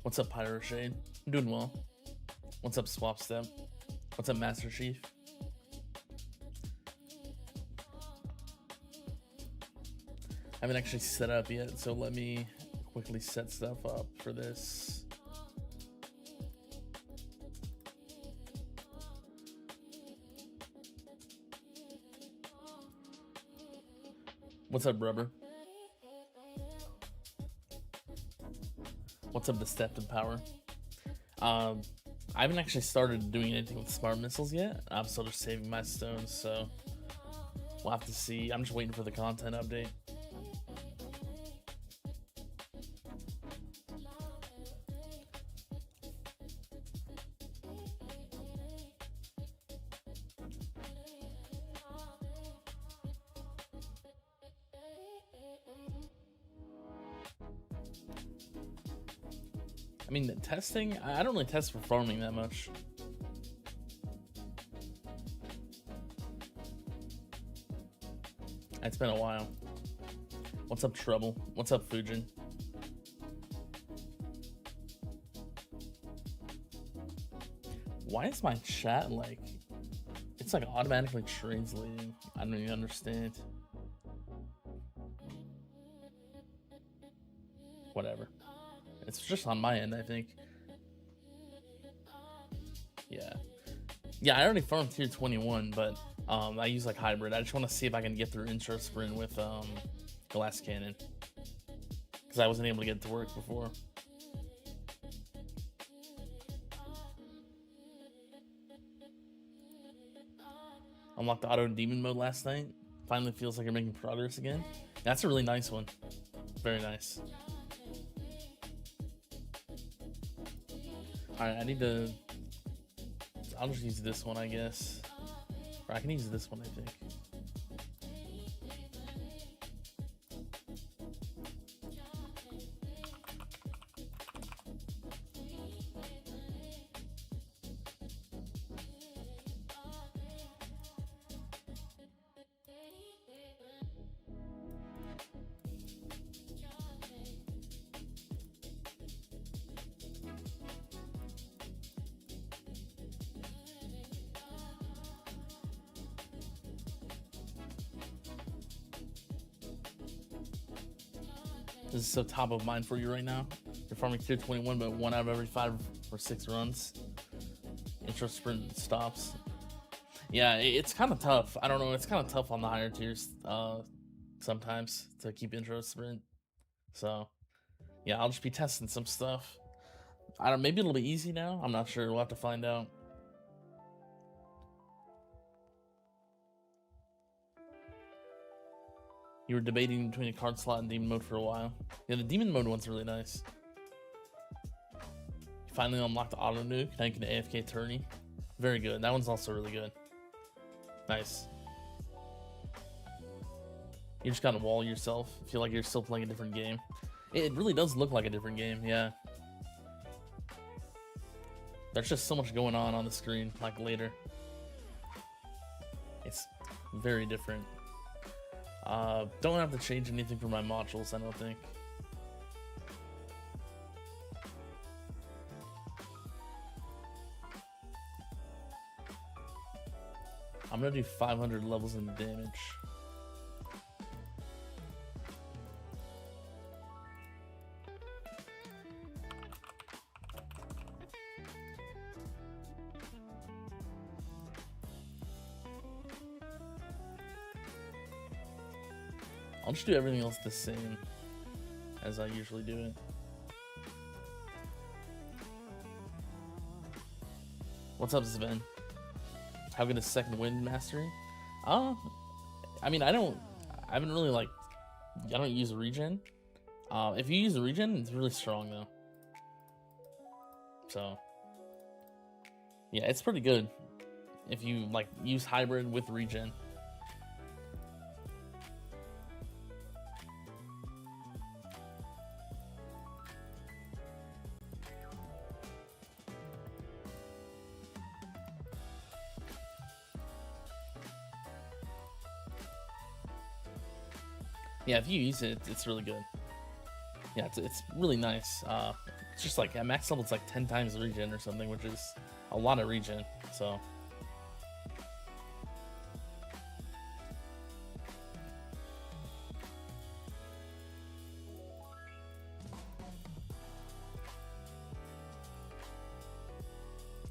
What's up, Pyro Shade? I'm doing well. What's up, Swap Step? What's up, Master Chief? I haven't actually set up yet, so let me quickly set stuff up for this. What's up, Rubber? What's up, the Step and Power? I haven't actually started doing anything with smart missiles yet. I'm still just saving my stones, so we'll have to see. I'm just waiting for the content update. I mean, the testing, I don't really test for farming that much. It's been a while. What's up, Trouble? What's up, Fujin? Why is my chat like, it's like automatically translating? I don't even understand. Whatever. It's just on my end, I think. Yeah, I already farmed tier 21, but I use like hybrid. I just want to see if I can get through intro sprint with glass cannon, because I wasn't able to get it to work before. Unlocked the auto demon mode last night. Finally feels like you're making progress again. That's a really nice one. Very nice. Alright, I need to... I'll just use this one, I guess. Or I can use this one, I think. This is so top of mind for you right now. You're farming tier 21, but 1 out of every 5 or 6 runs. Intro sprint stops. Yeah, it's kind of tough. I don't know. It's kind of tough on the higher tiers sometimes to keep intro sprint. So, yeah, I'll just be testing some stuff. I don't. Maybe it'll be easy now. I'm not sure. We'll have to find out. You were debating between a card slot and demon mode for a while. Yeah, the demon mode one's really nice. You finally unlocked the auto nuke. Now you can AFK tourney. Very good. That one's also really good. Nice. You just gotta wall yourself. Feel like you're still playing a different game. It really does look like a different game, yeah. There's just so much going on the screen, like later. It's very different. Don't have to change anything for my modules, I don't think. I'm gonna do 500 levels in damage. I'll just do everything else the same as I usually do it. What's up, Sven? Having a second wind mastery? I mean, I haven't really like, I don't use a regen. If you use a regen, it's really strong though. So, yeah, it's pretty good if you like use hybrid with regen. Yeah, if you use it, it's really good. Yeah, it's really nice. It's just like at max level, it's like 10 times regen or something, which is a lot of regen. So.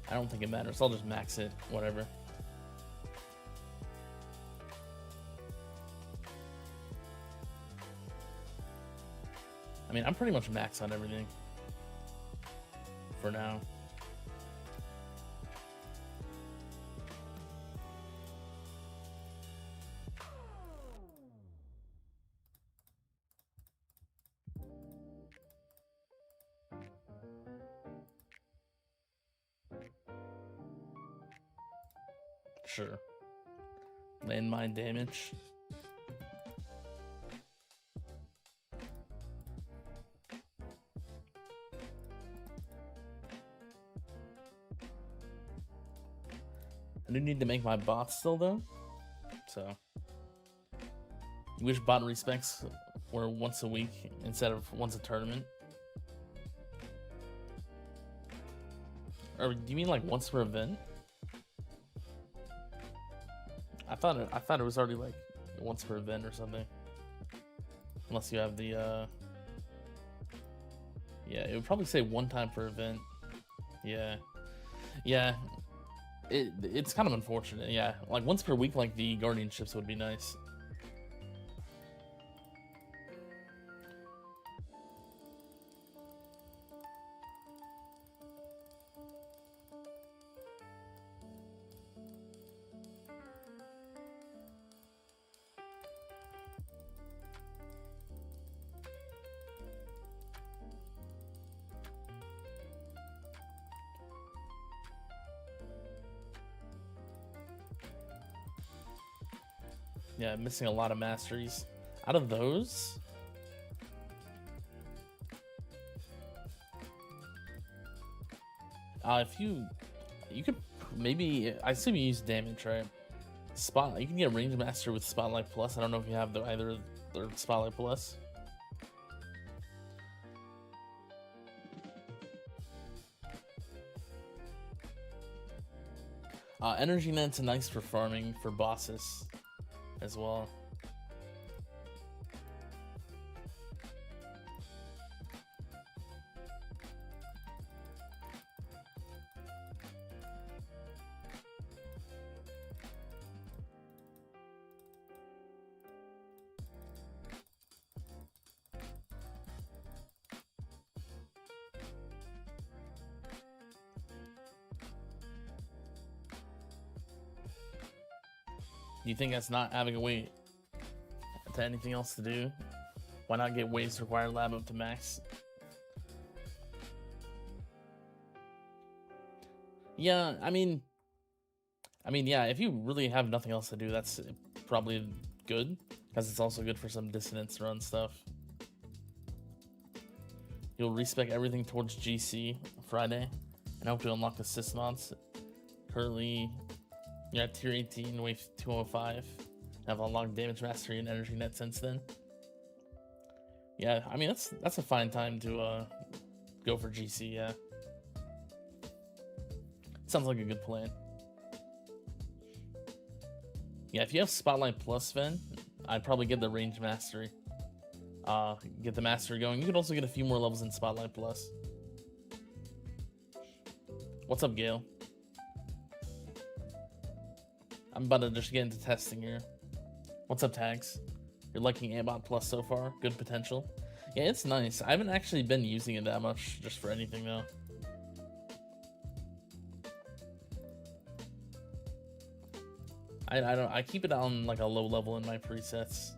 I don't think it matters. I'll just max it, whatever. I mean, I'm pretty much maxed on everything for now. Sure. Landmine damage. I do need to make my bots still though. So you wish bot respects were once a week instead of once a tournament? Or do you mean like once per event? I thought it was already like once per event or something. Unless you have the yeah, it would probably say one time per event. Yeah. Yeah. It's kind of unfortunate, yeah. Like once per week, like the guardianships would be nice. Yeah, missing a lot of masteries. Out of those, if you could maybe, I assume you use damage, right? Spot, you can get range master with Spotlight Plus. I don't know if you have either or Spotlight Plus. Energy Net's nice for farming for bosses as well. Do you think that's not having a wait to anything else to do? Why not get waves required lab up to max? Yeah, I mean, yeah, if you really have nothing else to do, that's probably good, because it's also good for some dissonance run stuff. You'll respec everything towards GC Friday, and hope to unlock assist mods. Currently, you're at tier 18, wave 205. Have unlocked damage mastery and energy net since then. Yeah, I mean that's a fine time to go for GC. Yeah, sounds like a good plan. Yeah, if you have Spotlight Plus, Ven, I'd probably get the range mastery. Get the mastery going. You could also get a few more levels in Spotlight Plus. What's up, Gale? I'm about to just get into testing here. What's up, Tags? You're liking Ambot Plus so far? Good potential. Yeah, it's nice. I haven't actually been using it that much just for anything though. I keep it on like a low level in my presets.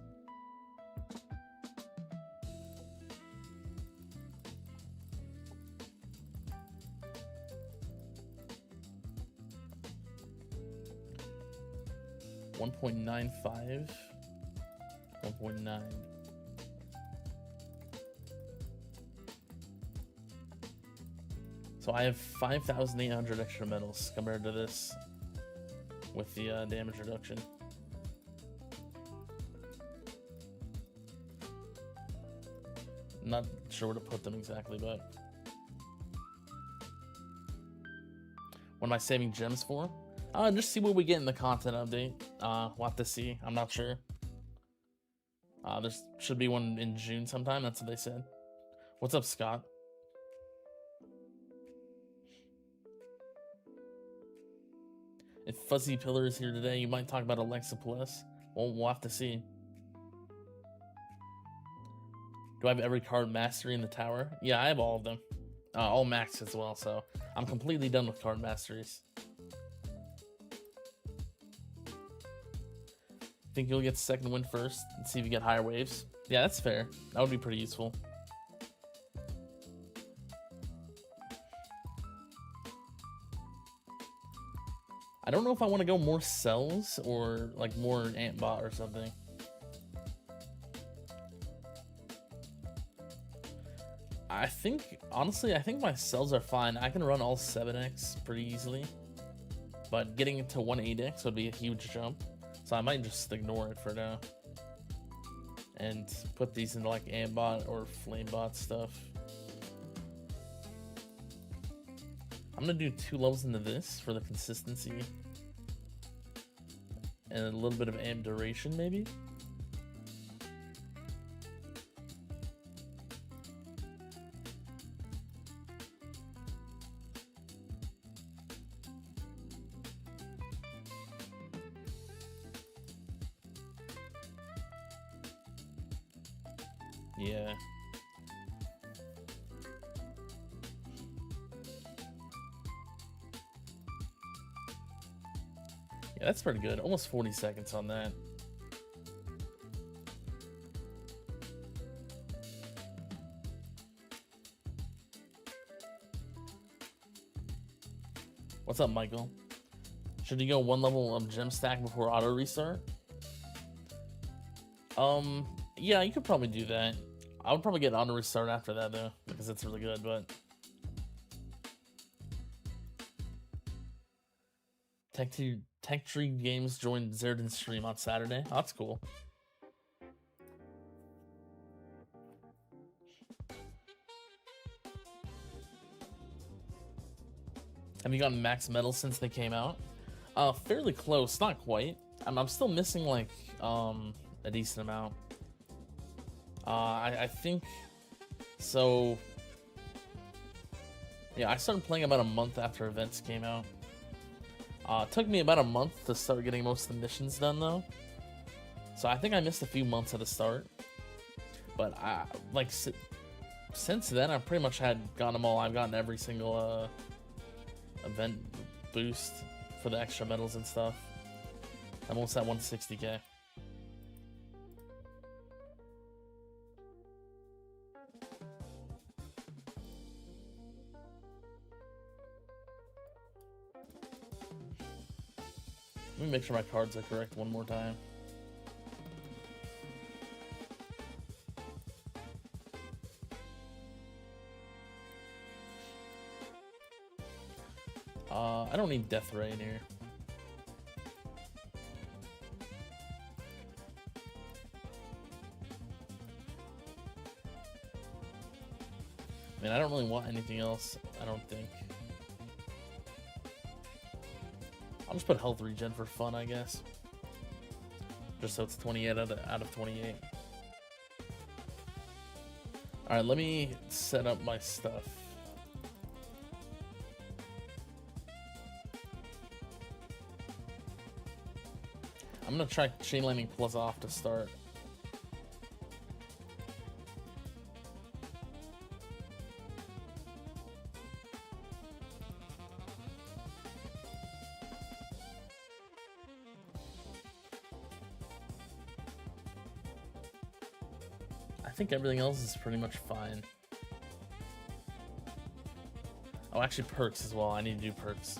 .95, 1.9. So I have 5,800 extra medals compared to this with the damage reduction. Not sure where to put them exactly, but What am I saving gems for? Just see what we get in the content update. We'll have to see. I'm not sure. There should be one in June sometime. That's what they said. What's up, Scott? If Fuzzy Pillar is here today, you might talk about Alexa Plus. Well, we'll have to see. Do I have every card mastery in the tower? Yeah, I have all of them. All maxed as well, so I'm completely done with card masteries. Think you'll get the second win first and see if you get higher waves? Yeah, that's fair. That would be pretty useful. I don't know if I want to go more cells or like more ant bot or something. I think, honestly, I think my cells are fine. I can run all 7x pretty easily, but getting it to 1/8x would be a huge jump. So I might just ignore it for now and put these into like Ambot or Flamebot stuff. I'm gonna do 2 levels into this for the consistency and a little bit of amp duration maybe. Yeah. Yeah, that's pretty good. Almost 40 seconds on that. What's up, Michael? Should you go 1 level of gem stack before auto restart? Yeah, you could probably do that. I would probably get auto restart after that though, because it's really good, but Tech Tree Games joined Zerdin's stream on Saturday. Oh, that's cool. Have you gotten max metal since they came out? Fairly close, not quite. I'm still missing like a decent amount. I think so. Yeah, I started playing about a month after events came out. It took me about a month to start getting most of the missions done though, so I think I missed a few months at the start. But since then, I pretty much had gotten them all. I've gotten every single event boost for the extra medals and stuff. I'm almost at 160k. Let me make sure my cards are correct one more time. I don't need Death Ray in here. I mean, I don't really want anything else, I don't think. I'll just put health regen for fun, I guess. Just so it's 28 out of 28. Alright, let me set up my stuff. I'm gonna try Chain Lightning Plus off to start. I think everything else is pretty much fine. Oh, actually perks as well. I need to do perks.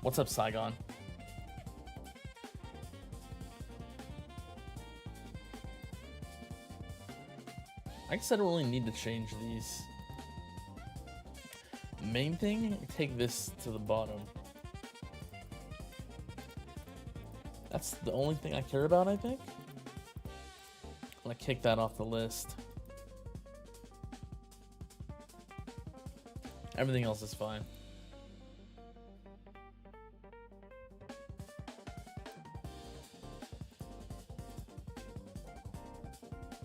What's up, Saigon? I guess I don't really need to change these. Main thing, take this to the bottom. That's the only thing I care about, I think. I'm gonna kick that off the list. Everything else is fine.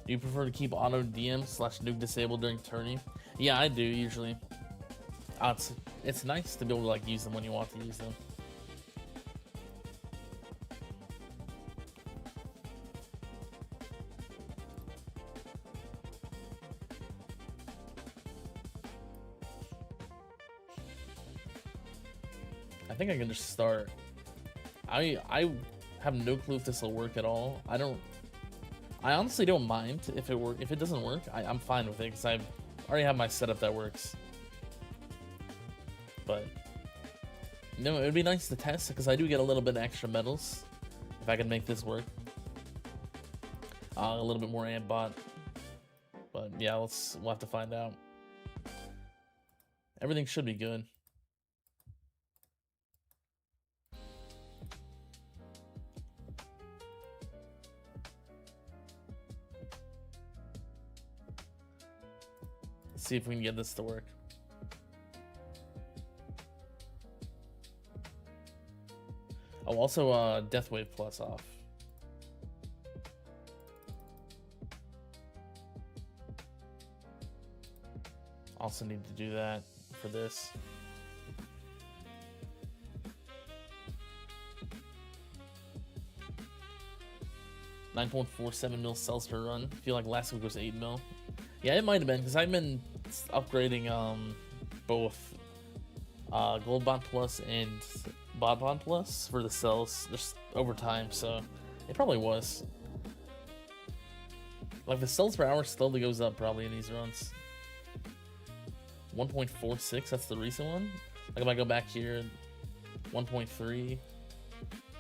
Do you prefer to keep auto DM/nuke disabled during tourney? Yeah, I do usually. It's nice to be able to like use them when you want to use them. I think I can just start. I have no clue if this will work at all. I honestly don't mind if it doesn't work. I'm fine with it because I already have my setup that works. But no, it would be nice to test because I do get a little bit of extra medals if I can make this work. A little bit more amp bot. But yeah, we'll have to find out. Everything should be good. Let's see if we can get this to work. Oh, also Deathwave Plus off. Also need to do that for this. $9.47 mil cells per run. I feel like last week was 8 mil. Yeah, it might have been because I've been upgrading both Gold Bond Plus and Bod Bond Plus for the cells just over time, so it probably was. Like the cells per hour slowly goes up probably in these runs. 1.46, that's the recent one. Like if I go back here, 1.3.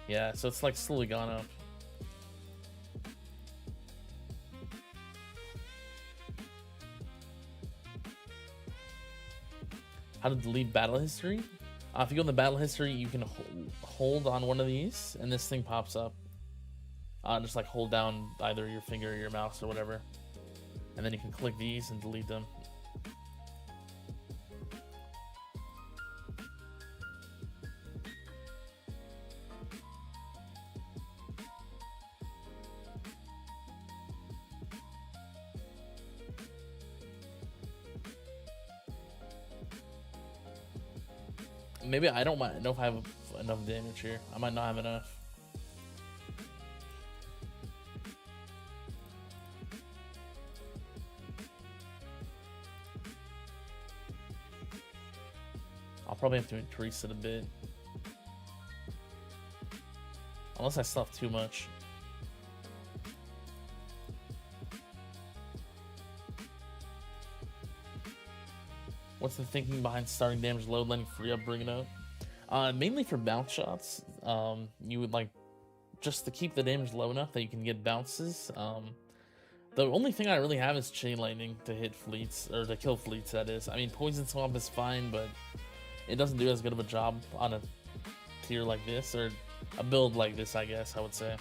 Yeah, so it's like slowly gone up. How to delete battle history? If you go in the battle history, you can hold on one of these, and this thing pops up. Just like hold down either your finger or your mouse or whatever, and then you can click these and delete them. Maybe I don't know if I have enough damage here. I might not have enough. I'll probably have to increase it a bit. Unless I still have too much. What's the thinking behind starting damage low, letting free up, bring it up? Mainly for bounce shots. You would like just to keep the damage low enough that you can get bounces. The only thing I really have is Chain Lightning to hit fleets, or to kill fleets, that is. I mean, Poison Swamp is fine, but it doesn't do as good of a job on a tier like this, or a build like this, I guess I would say.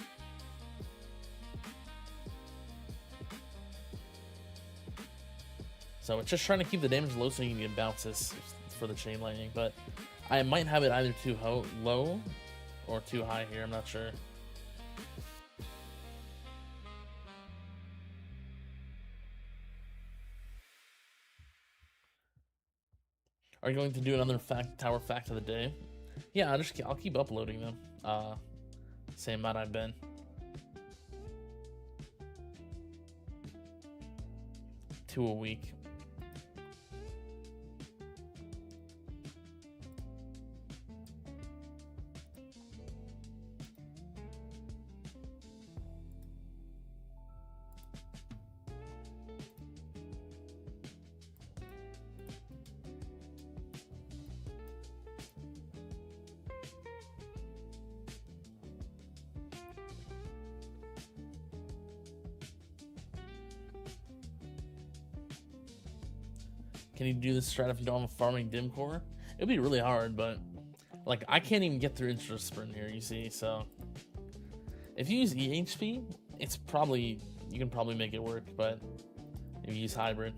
So it's just trying to keep the damage low so you can get bounces for the Chain Lightning, but I might have it either too low or too high here, I'm not sure. Are you going to do another tower fact of the day? Yeah, I'll keep uploading them. Same amount I've been. 2 a week. Can you do this strat if you don't have a farming dim core? It'd be really hard, but like I can't even get through Instra Sprint here, you see, so if you use EHP, it's probably, you can probably make it work, but if you use hybrid.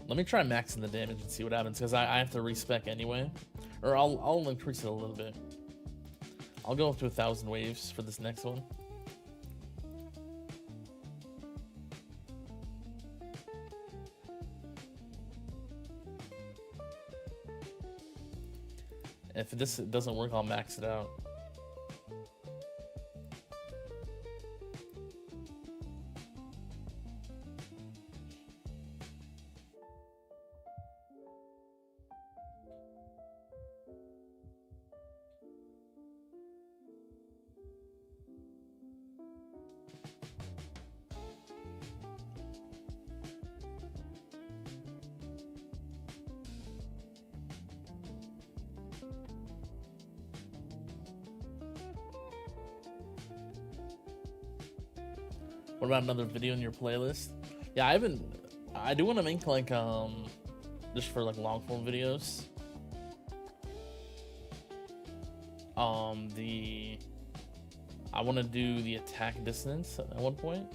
Let me try maxing the damage and see what happens, because I have to respec anyway. Or I'll increase it a little bit. I'll go up to 1,000 waves for this next one. If this doesn't work, I'll max it out. What about another video in your playlist? Yeah, I do want to make like just for like long form videos. I want to do the attack distance at one point.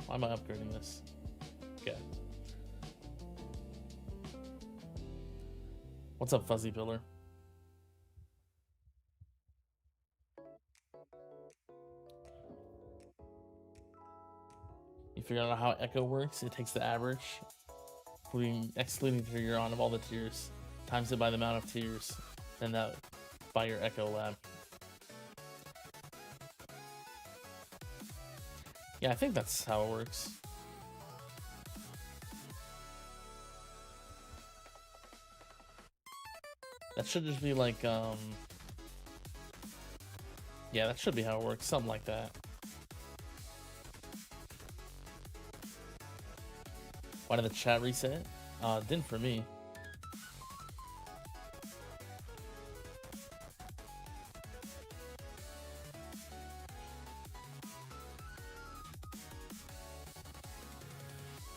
Why am I upgrading this? Okay. What's up, Fuzzy Pillar? You figured out how Echo works? It takes the average, excluding tier you're on of all the tiers, times it by the amount of tiers, and that by your Echo lab. Yeah, I think that's how it works. That should just be like, yeah, that should be how it works, something like that. Why did the chat reset? It didn't for me.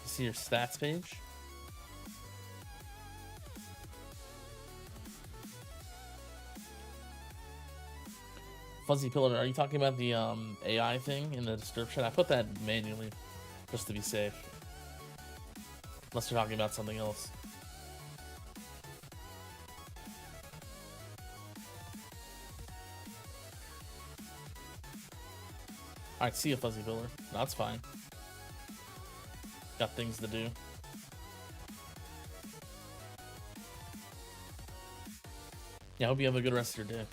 See your stats page? Fuzzy Pillar, are you talking about the AI thing in the description? I put that manually, just to be safe. Unless you're talking about something else. Alright, see you, Fuzzy Pillar. That's fine. Got things to do. Yeah, I hope you have a good rest of your day.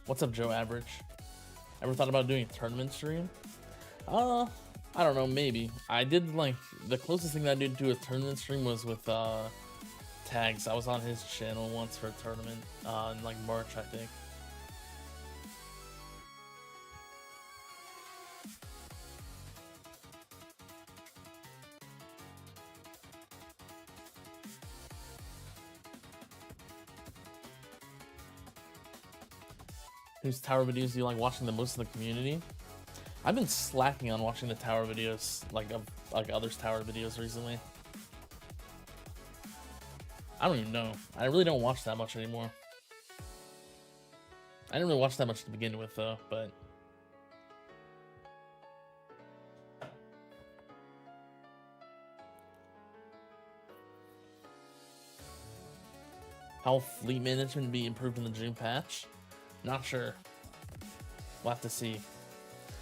What's up, Joe Average? Ever thought about doing a tournament stream? I don't know, maybe. I did, like, the closest thing that I did to a tournament stream was with, Tags. I was on his channel once for a tournament, in, like, March, I think. Whose tower videos do you like watching the most in the community? I've been slacking on watching the tower videos, like others' tower videos recently. I don't even know. I really don't watch that much anymore. I didn't really watch that much to begin with, though, but... How will fleet management be improved in the June patch? Not sure. We'll have to see.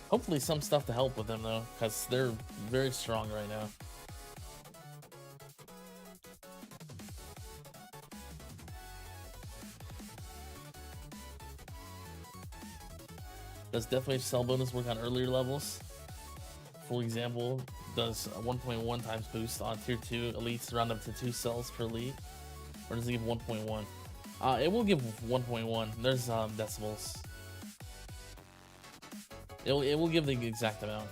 Hopefully some stuff to help with them, though, because they're very strong right now. Does Death Wave cell bonus work on earlier levels? For example, does a 1.1 times boost on tier 2 elites round up to 2 cells per elite? Or does it give 1.1? It will give 1.1. There's decimals. It will give the exact amount.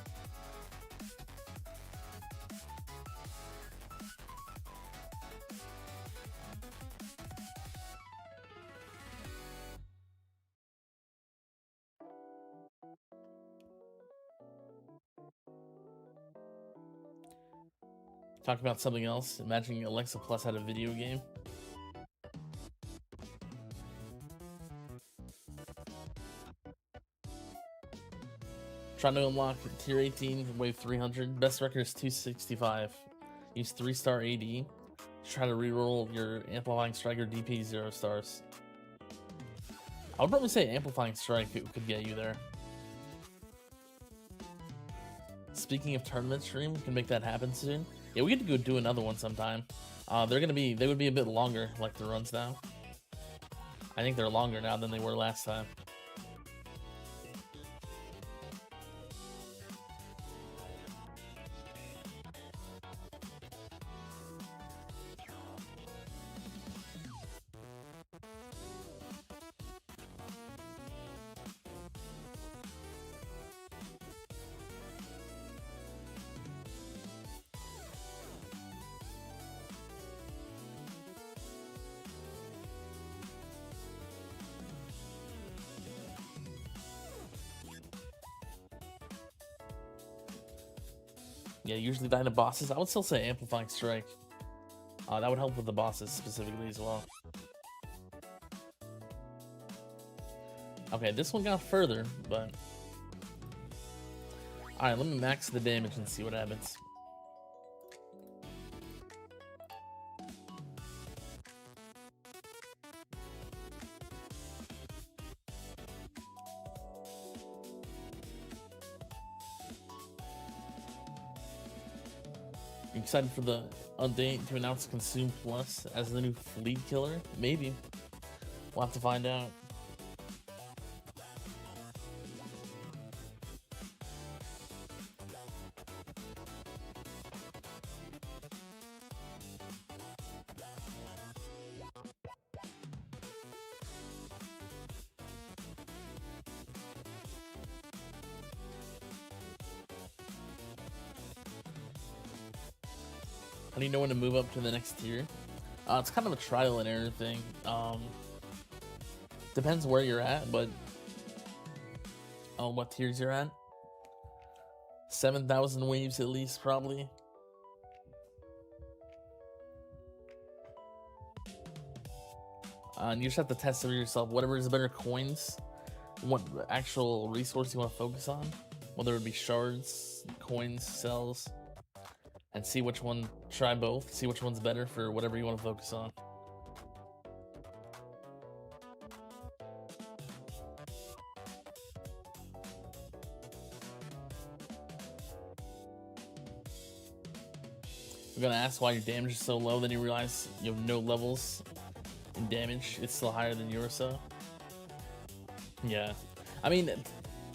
Talk about something else. Imagining Alexa Plus had a video game. Trying to unlock tier 18, wave 300. Best record is 265. Use 3-star AD. Try to reroll your Amplifying Strike or DP 0 stars. I would probably say Amplifying Strike could get you there. Speaking of tournament stream, we can make that happen soon. Yeah, we get to go do another one sometime. They would be a bit longer, like the runs now. I think they're longer now than they were last time. Yeah, usually die to bosses. I would still say Amplifying Strike. That would help with the bosses specifically as well. Okay, this one got further, but... Alright, let me max the damage and see what happens. You excited for the update to announce Consume Plus as the new fleet killer? Maybe. We'll have to find out. How do you know when to move up to the next tier? It's kind of a trial and error thing. Depends where you're at, but what tiers you're at. 7,000 waves at least, probably. And you just have to test it for yourself. Whatever is better coins, what actual resource you want to focus on, whether it be shards, coins, cells. And see which one, try both, see which one's better for whatever you want to focus on. You're gonna ask why your damage is so low, then you realize you have no levels in damage. It's still higher than yours, so. Yeah. I mean,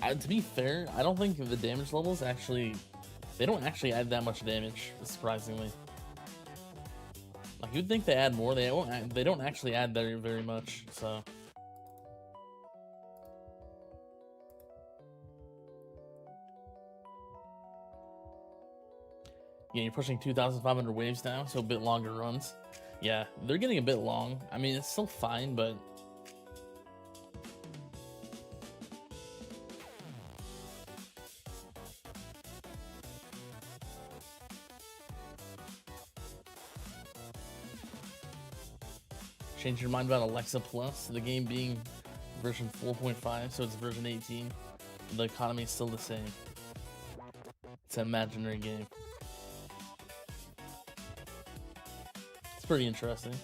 to be fair, I don't think the damage levels actually... They don't actually add that much damage, surprisingly. Like, you'd think they add more. They don't actually add very much, so... Yeah, you're pushing 2,500 waves now, so a bit longer runs. Yeah, they're getting a bit long. I mean, it's still fine, but... Change your mind about Alexa Plus, the game being version 4.5, so it's version 18. The economy is still the same. It's an imaginary game. It's pretty interesting.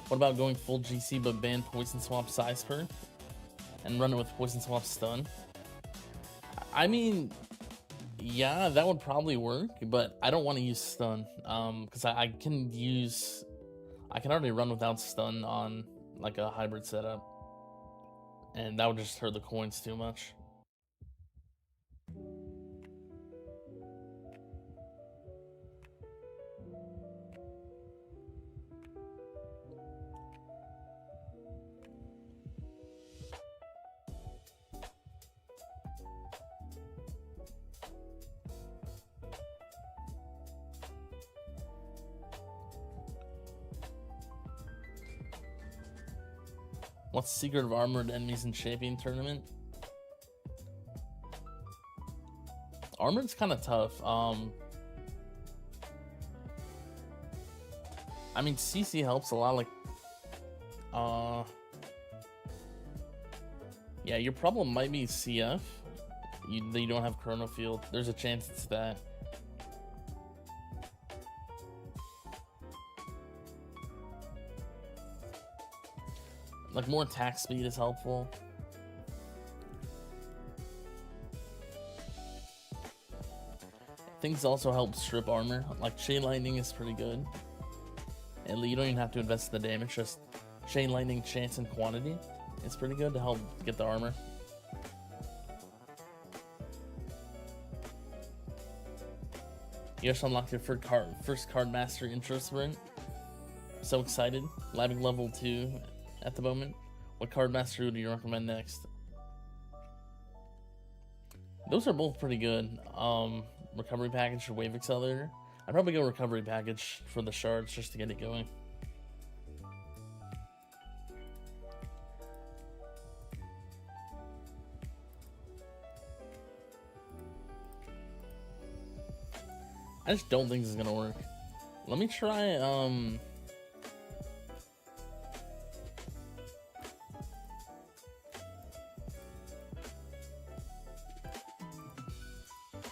What about going full GC but ban Poison Swap Size Per and run it with Poison Swap Stun? I mean... Yeah, that would probably work, but I don't want to use stun, because I can already run without stun on like a hybrid setup, and that would just hurt the coins too much. What's the secret of armored enemies in Champion Tournament? Armored's kind of tough. I mean, CC helps a lot. Like, Yeah, your problem might be CF. You don't have Chrono Field. There's a chance it's that. Like, more attack speed is helpful. Things also help strip armor. Like, Chain Lightning is pretty good. And you don't even have to invest in the damage, just Chain Lightning, chance, and quantity. It's pretty good to help get the armor. You just unlocked your first card mastery intro sprint. So excited. Labbing level 2 at the moment. What card mastery do you recommend next? Those are both pretty good. Recovery package or wave accelerator. I'd probably go recovery package for the shards just to get it going. I just don't think this is gonna work. Let me try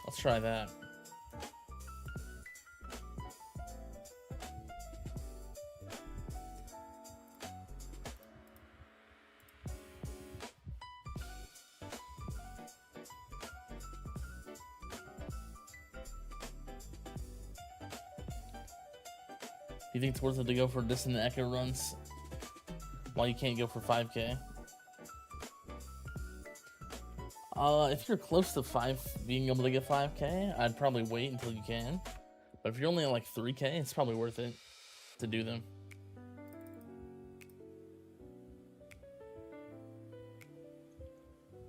let's try that. Do you think it's worth it to go for Distant Echo runs while you can't go for 5k? If you're close to being able to get 5k, I'd probably wait until you can. But if you're only at like 3k, it's probably worth it to do them.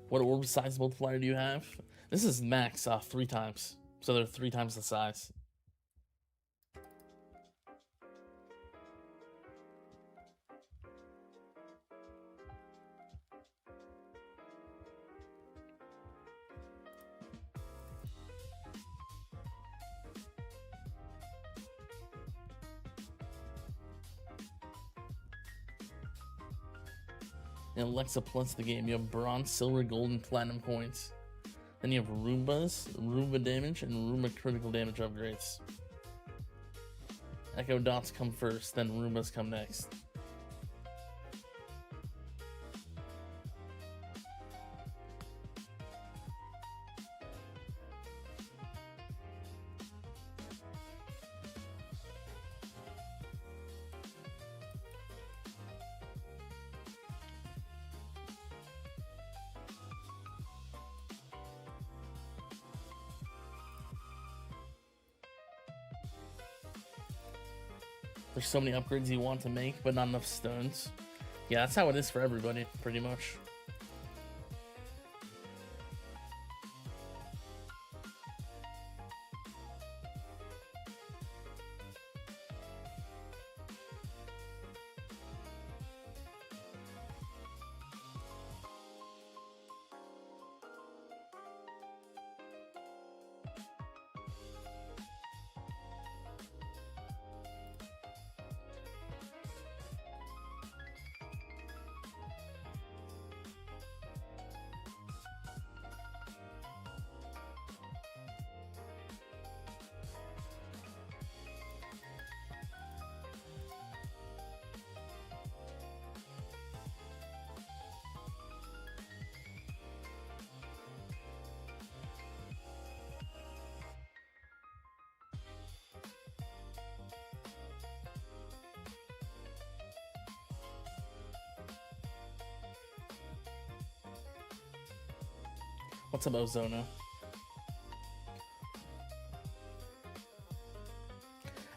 What orb size multiplier do you have? This is max 3 times, so they're 3 times the size. And Alexa plus the game, you have bronze, silver, gold, and platinum coins. Then you have Roombas, Roomba damage, and Roomba critical damage upgrades. Echo Dots come first, then Roombas come next. There's so many upgrades you want to make, but not enough stones. Yeah, that's how it is for everybody, pretty much. What's up, Ozona?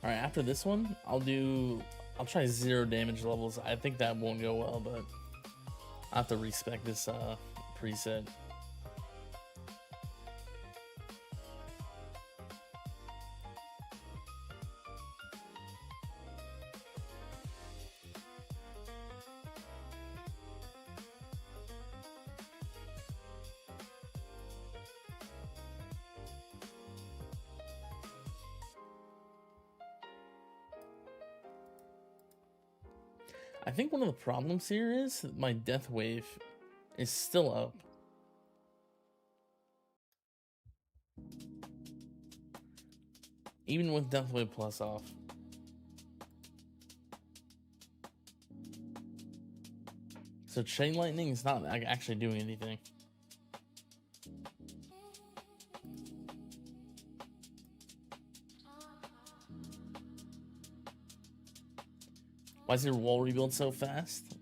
Alright, after this one, I'll try 0 damage levels. I think that won't go well, but I have to respec this preset. I think one of the problems here is my death wave is still up. Even with Deathwave Plus off. So Chain Lightning is not actually doing anything. Why is your wall rebuild so fast?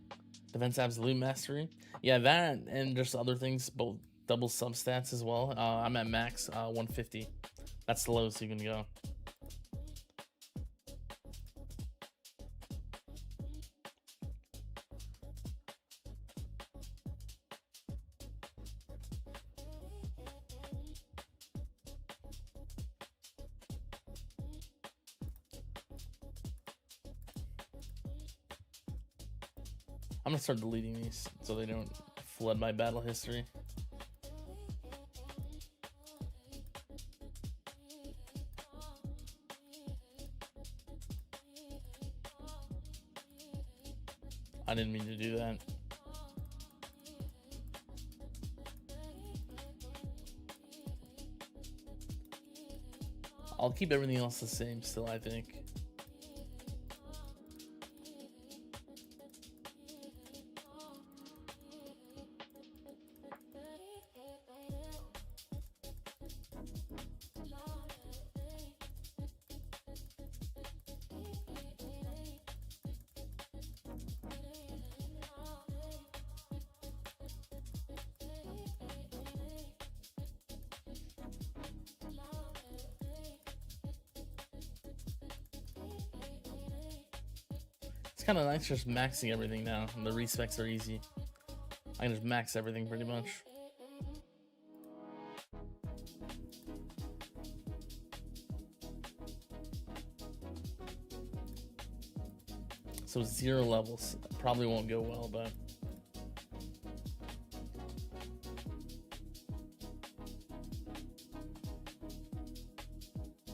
Defense Absolute Mastery. Yeah, that and just other things, both double substats as well. I'm at max 150. That's the lowest you can go. I'm gonna start deleting these so they don't flood my battle history. I didn't mean to do that. I'll keep everything else the same still, I think. It's kind of nice just maxing everything now, and the respecs are easy. I can just max everything pretty much. So 0 levels probably won't go well, but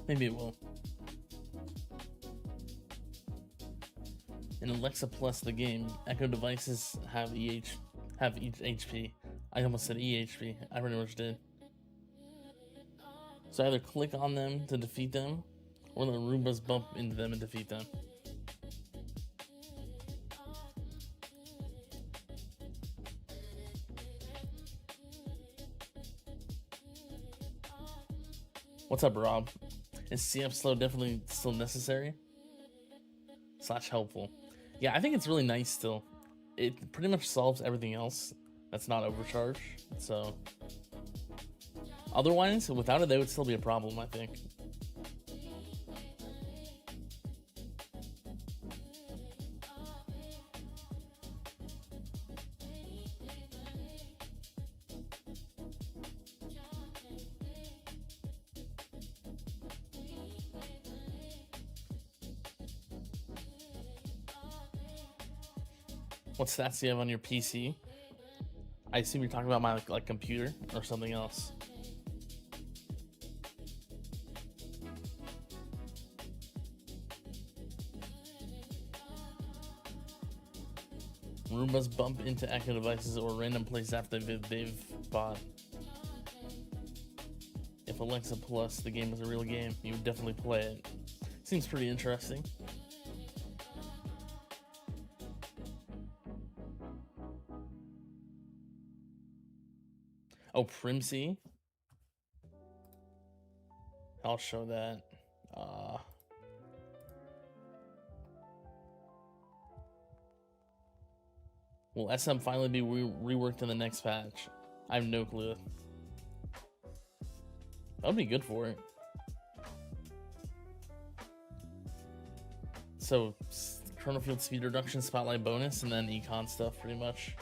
maybe it will. In Alexa Plus, the game, Echo devices have each HP. I almost said EHP. I pretty much did. So either click on them to defeat them, or let Roombas bump into them and defeat them. What's up, Rob? Is CF slow definitely still necessary? / helpful? Yeah, I think it's really nice still. It pretty much solves everything else that's not overcharge. So otherwise, without it, they would still be a problem, I think. What stats do you have on your PC? I assume you're talking about my like computer or something else. Roombas bump into Echo devices or random places after they've bought. If Alexa Plus, the game was a real game, you would definitely play it. Seems pretty interesting. Oh, Primsy. I'll show that. Will SM finally be reworked in the next patch? I have no clue. That would be good for it. So, Chrono Field speed reduction, spotlight bonus, and then econ stuff pretty much.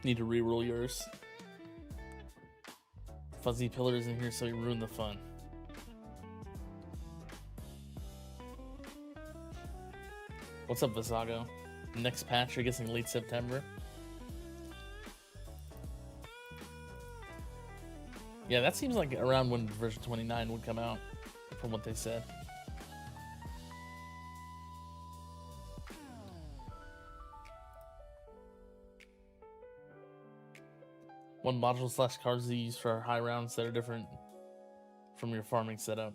Need to re-roll yours. Fuzzy Pillar isn't here, so he ruined the fun. What's up, Visago? Next patch, you're guessing late September? Yeah, that seems like around when version 29 would come out, from what they said. One module slash cards you use for high rounds that are different from your farming setup.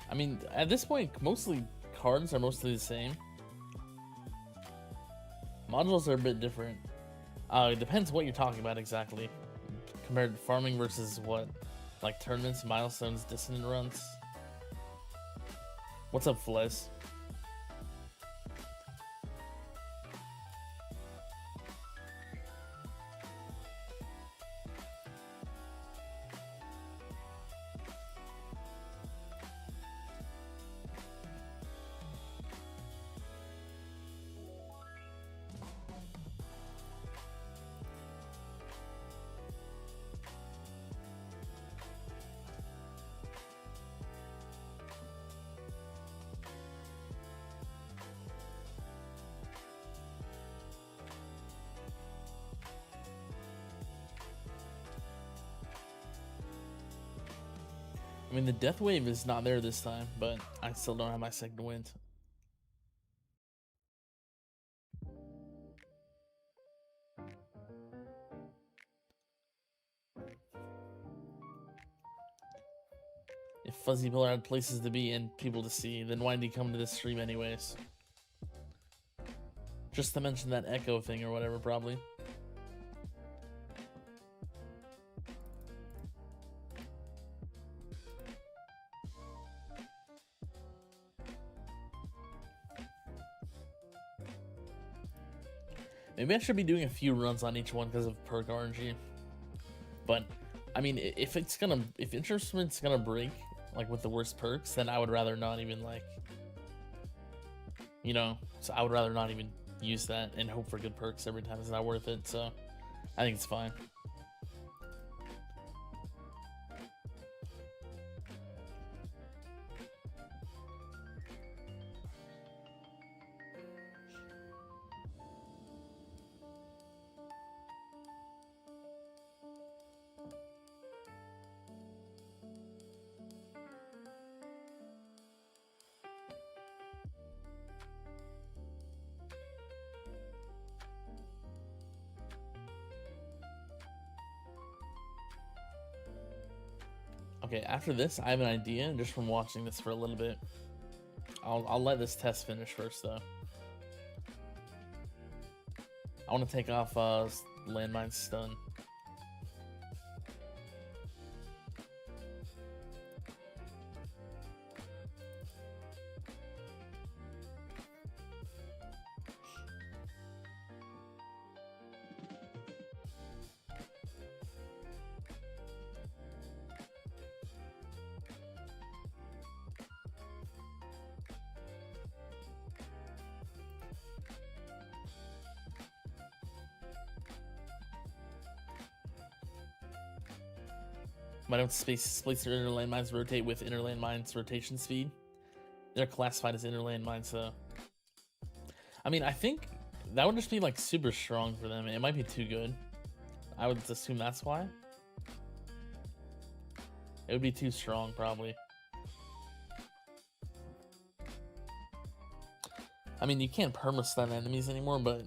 I mean, at this point, mostly cards are mostly the same. Modules are a bit different. It depends what you're talking about exactly. Compared to farming versus what? Like tournaments, milestones, dissonant runs? What's up, Fliz? I mean, the Death Wave is not there this time, but I still don't have my second wind. If Fuzzy Pillar had places to be and people to see, then why did he come to this stream anyways? Just to mention that echo thing or whatever, probably. Maybe I should be doing a few runs on each one because of perk RNG. But, I mean, if Instrument's gonna break, like with the worst perks, then I would rather not even like, you know, so I would rather not even use that and hope for good perks every time. It's not worth it, so I think it's fine. Okay, after this, I have an idea just from watching this for a little bit. I'll let this test finish first, though. I want to take off Landmine Stun. Why don't splice their inner landmines rotate with inner landmines rotation speed? They're classified as inner landmines, so. I mean, I think that would just be like super strong for them. It might be too good. I would assume that's why. It would be too strong, probably. I mean, you can't perma-stun enemies anymore, but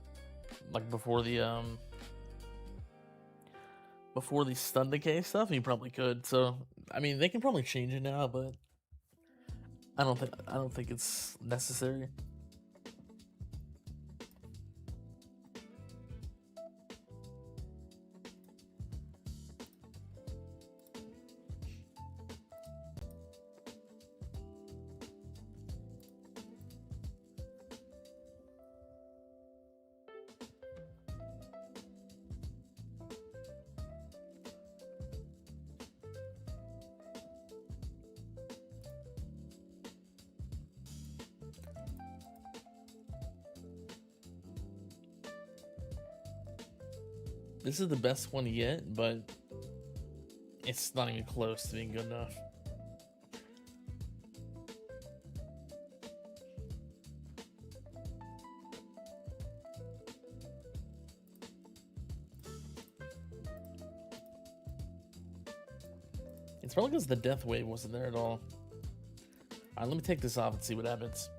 like before the stun decay stuff, you probably could. So, I mean, they can probably change it now, but I don't think it's necessary. This is the best one yet, but it's not even close to being good enough. It's probably because the death wave wasn't there at all. Alright, let me take this off and see what happens.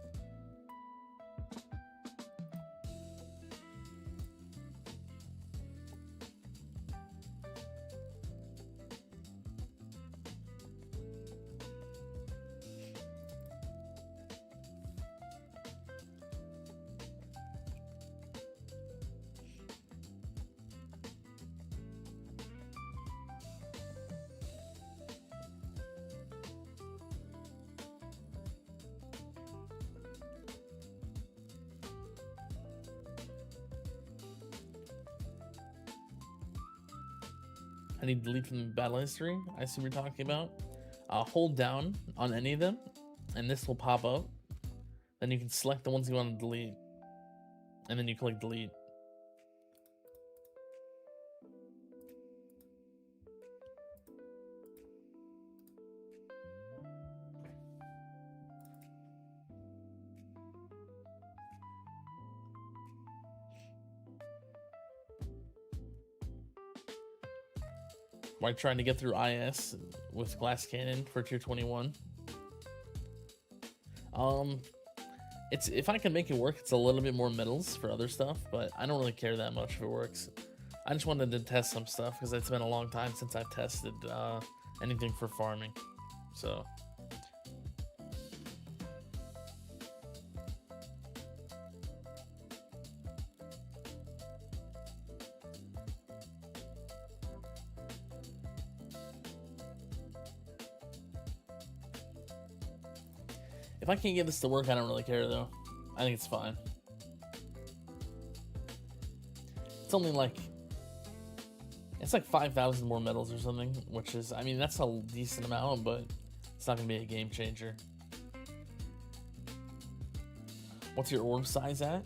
I need to delete from the battle history. I see what you're talking about. Hold down on any of them, and this will pop up. Then you can select the ones you want to delete, and then you click delete. While trying to get through IS with Glass Cannon for tier 21. It's if I can make it work, it's a little bit more medals for other stuff, but I don't really care that much if it works. I just wanted to test some stuff because it's been a long time since I've tested anything for farming. So if I can't get this to work, I don't really care though. I think it's fine. It's only like, it's like 5,000 more medals or something, which is, I mean, that's a decent amount, but it's not gonna be a game changer. What's your orb size at?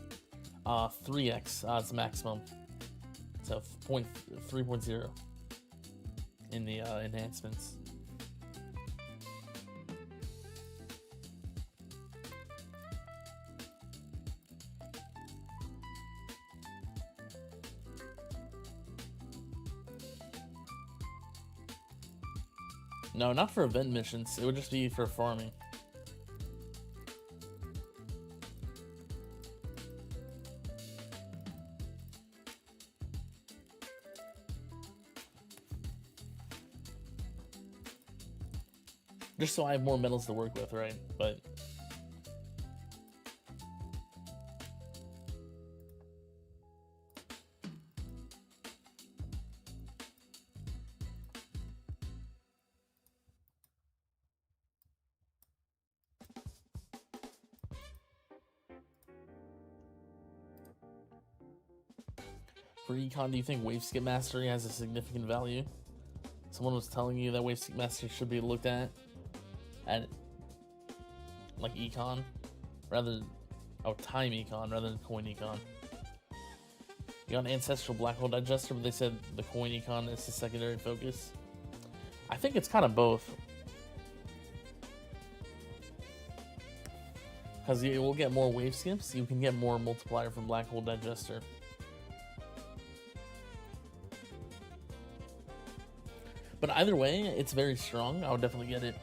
3x, it's maximum. So 3.0 in the enhancements. No, not for event missions. It would just be for farming. Just so I have more medals to work with, right? But for econ, do you think wave skip mastery has a significant value? Someone was telling you that wave skip mastery should be looked at like econ rather time econ rather than coin econ. You got an ancestral black hole digester, but they said the coin econ is the secondary focus. I think it's kind of both, because you will get more wave skips, you can get more multiplier from black hole digester. But either way, it's very strong. I would definitely get it.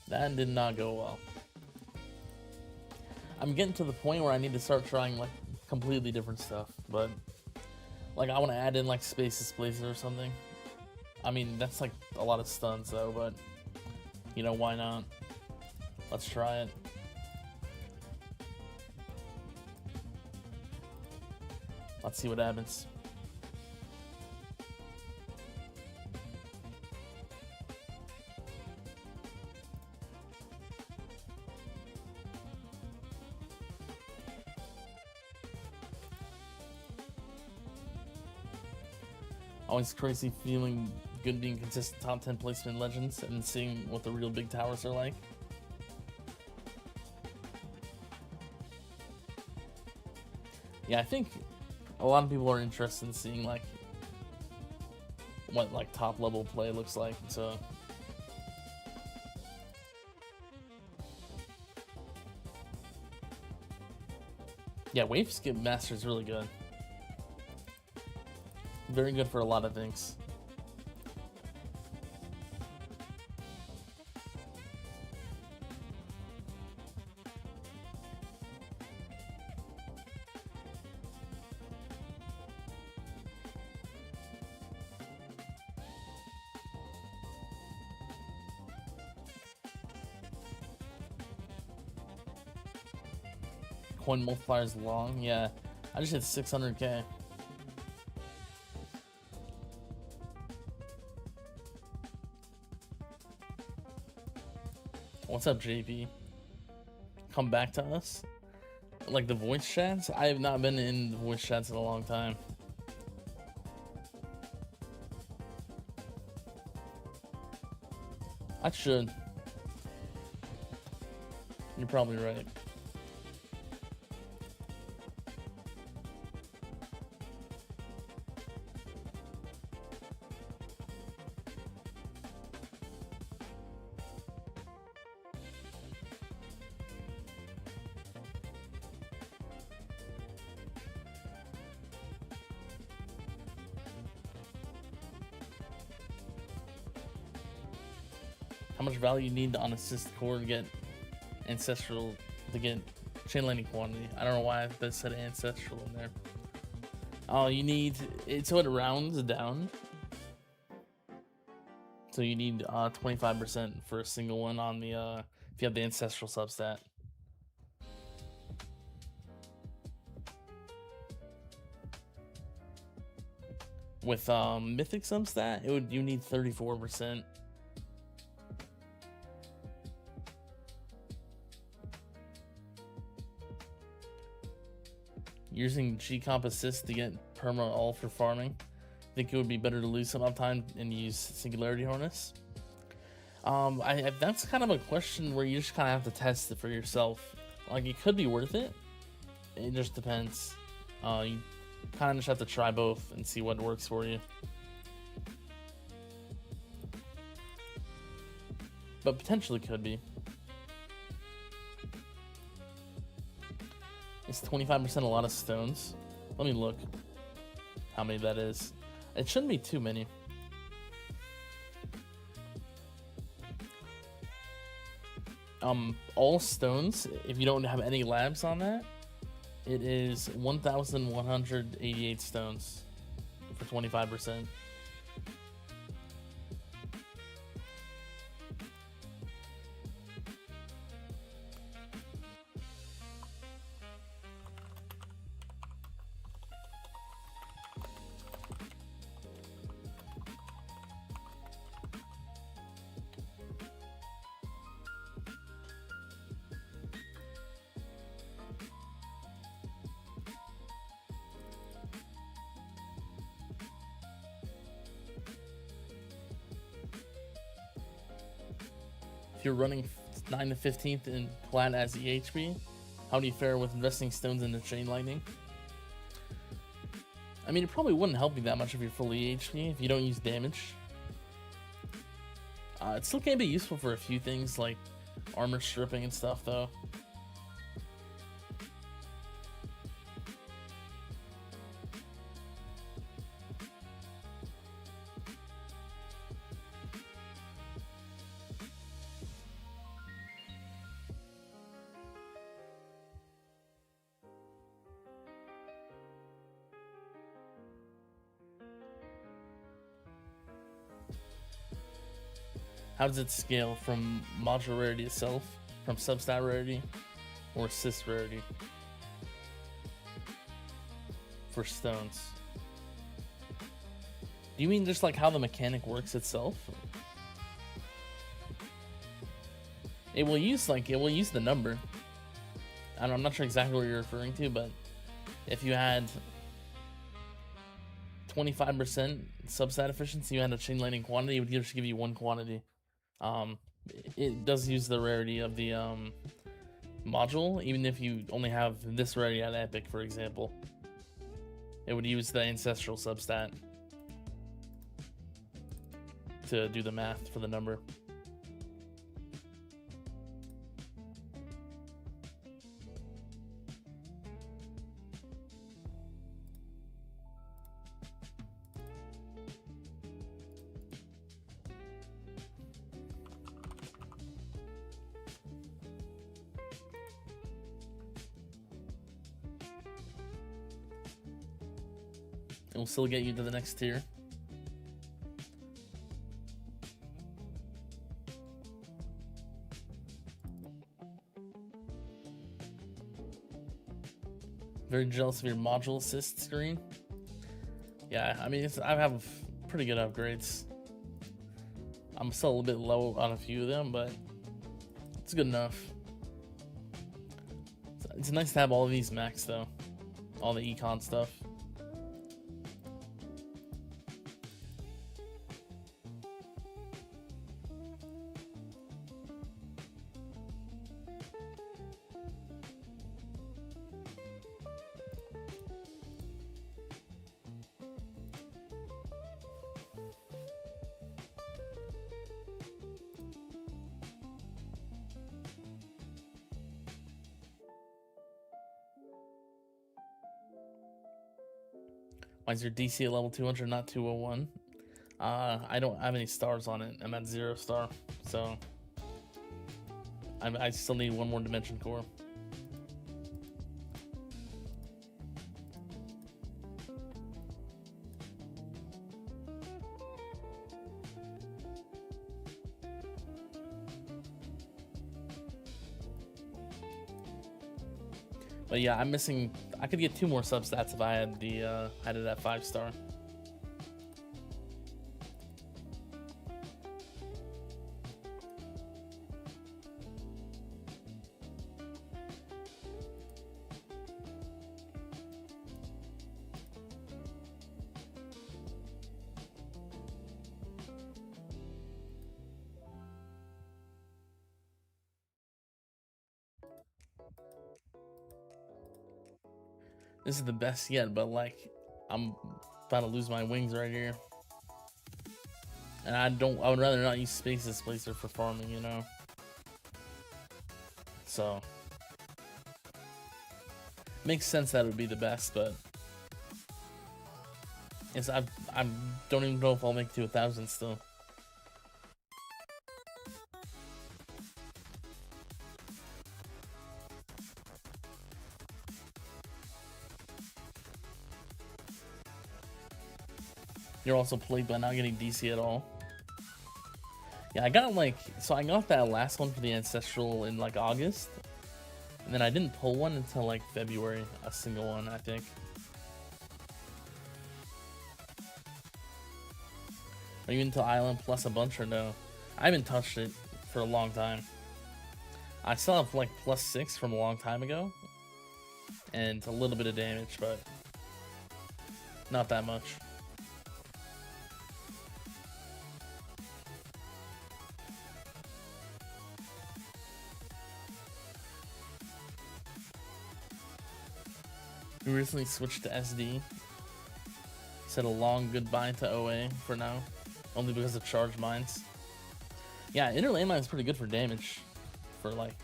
That did not go well. I'm getting to the point where I need to start trying like completely different stuff, but like I want to add in like space displacer or something. I mean, that's like a lot of stuns though, but you know, why not? Let's try it. Let's see what happens. Always crazy feeling good being consistent top 10 placement legends and seeing what the real big towers are like. Yeah, I think a lot of people are interested in seeing like what like top level play looks like, so yeah, wave skip master is really good. Very good for a lot of things. Coin multipliers long, yeah. I just hit 600k. What's up, JP? Come back to us? Like the voice chats? I have not been in the voice chats in a long time. I should. You're probably right. How much value you need on assist core to get ancestral, to get chain lightning quantity? I don't know why that said ancestral in there. Oh, you need it so it rounds down. So you need 25% for a single one on the if you have the ancestral substat. With mythic substat, you need 34%. Using G-Comp assist to get perma all for farming. I think it would be better to lose some uptime and use Singularity Harness. That's kind of a question where you just kind of have to test it for yourself. Like, it could be worth it. It just depends. You kind of just have to try both and see what works for you. But potentially could be. Is 25% a lot of stones? Let me look how many that is. It shouldn't be too many. All stones, if you don't have any labs on that, it is 1,188 stones for 25%. If you're running 9 to 15th in plat as EHP, how do you fare with investing stones into Chain Lightning? I mean, it probably wouldn't help you that much if you're full EHP, if you don't use damage. It still can be useful for a few things like armor stripping and stuff, though. How does it scale from module rarity itself, from substat rarity, or assist rarity for stones? Do you mean just like how the mechanic works itself? It will use the number. I'm not sure exactly what you're referring to, but if you had 25% substat efficiency, you had a chain lightning quantity, it would just give you 1 quantity. It does use the rarity of the module, even if you only have this rarity at Epic, for example. It would use the ancestral substat to do the math for the number. It will still get you to the next tier. Very jealous of your module assist screen. Yeah, I mean, I have pretty good upgrades. I'm still a little bit low on a few of them, but it's good enough. It's nice to have all of these max though, all the econ stuff. Why is your DC at level 200, not 201? I don't have any stars on it. I'm at 0 star, so I still need 1 more dimension core. But yeah, I'm missing. I could get 2 more substats if I had the had it at 5 star. This is the best yet, but like, I'm about to lose my wings right here. And I would rather not use Space Displacer for farming, you know? So, makes sense that it would be the best, but I don't even know if I'll make it to 1,000 still. You're also plagued by not getting DC at all. Yeah, I got I got that last one for the Ancestral in like August. And then I didn't pull one until like February, a single one, I think. Are you into Island Plus a bunch or no? I haven't touched it for a long time. I still have like +6 from a long time ago. And a little bit of damage, but not that much. We recently switched to SD. Said a long goodbye to OA for now, only because of charge mines. Yeah, Inner Landmine is pretty good for damage. For like,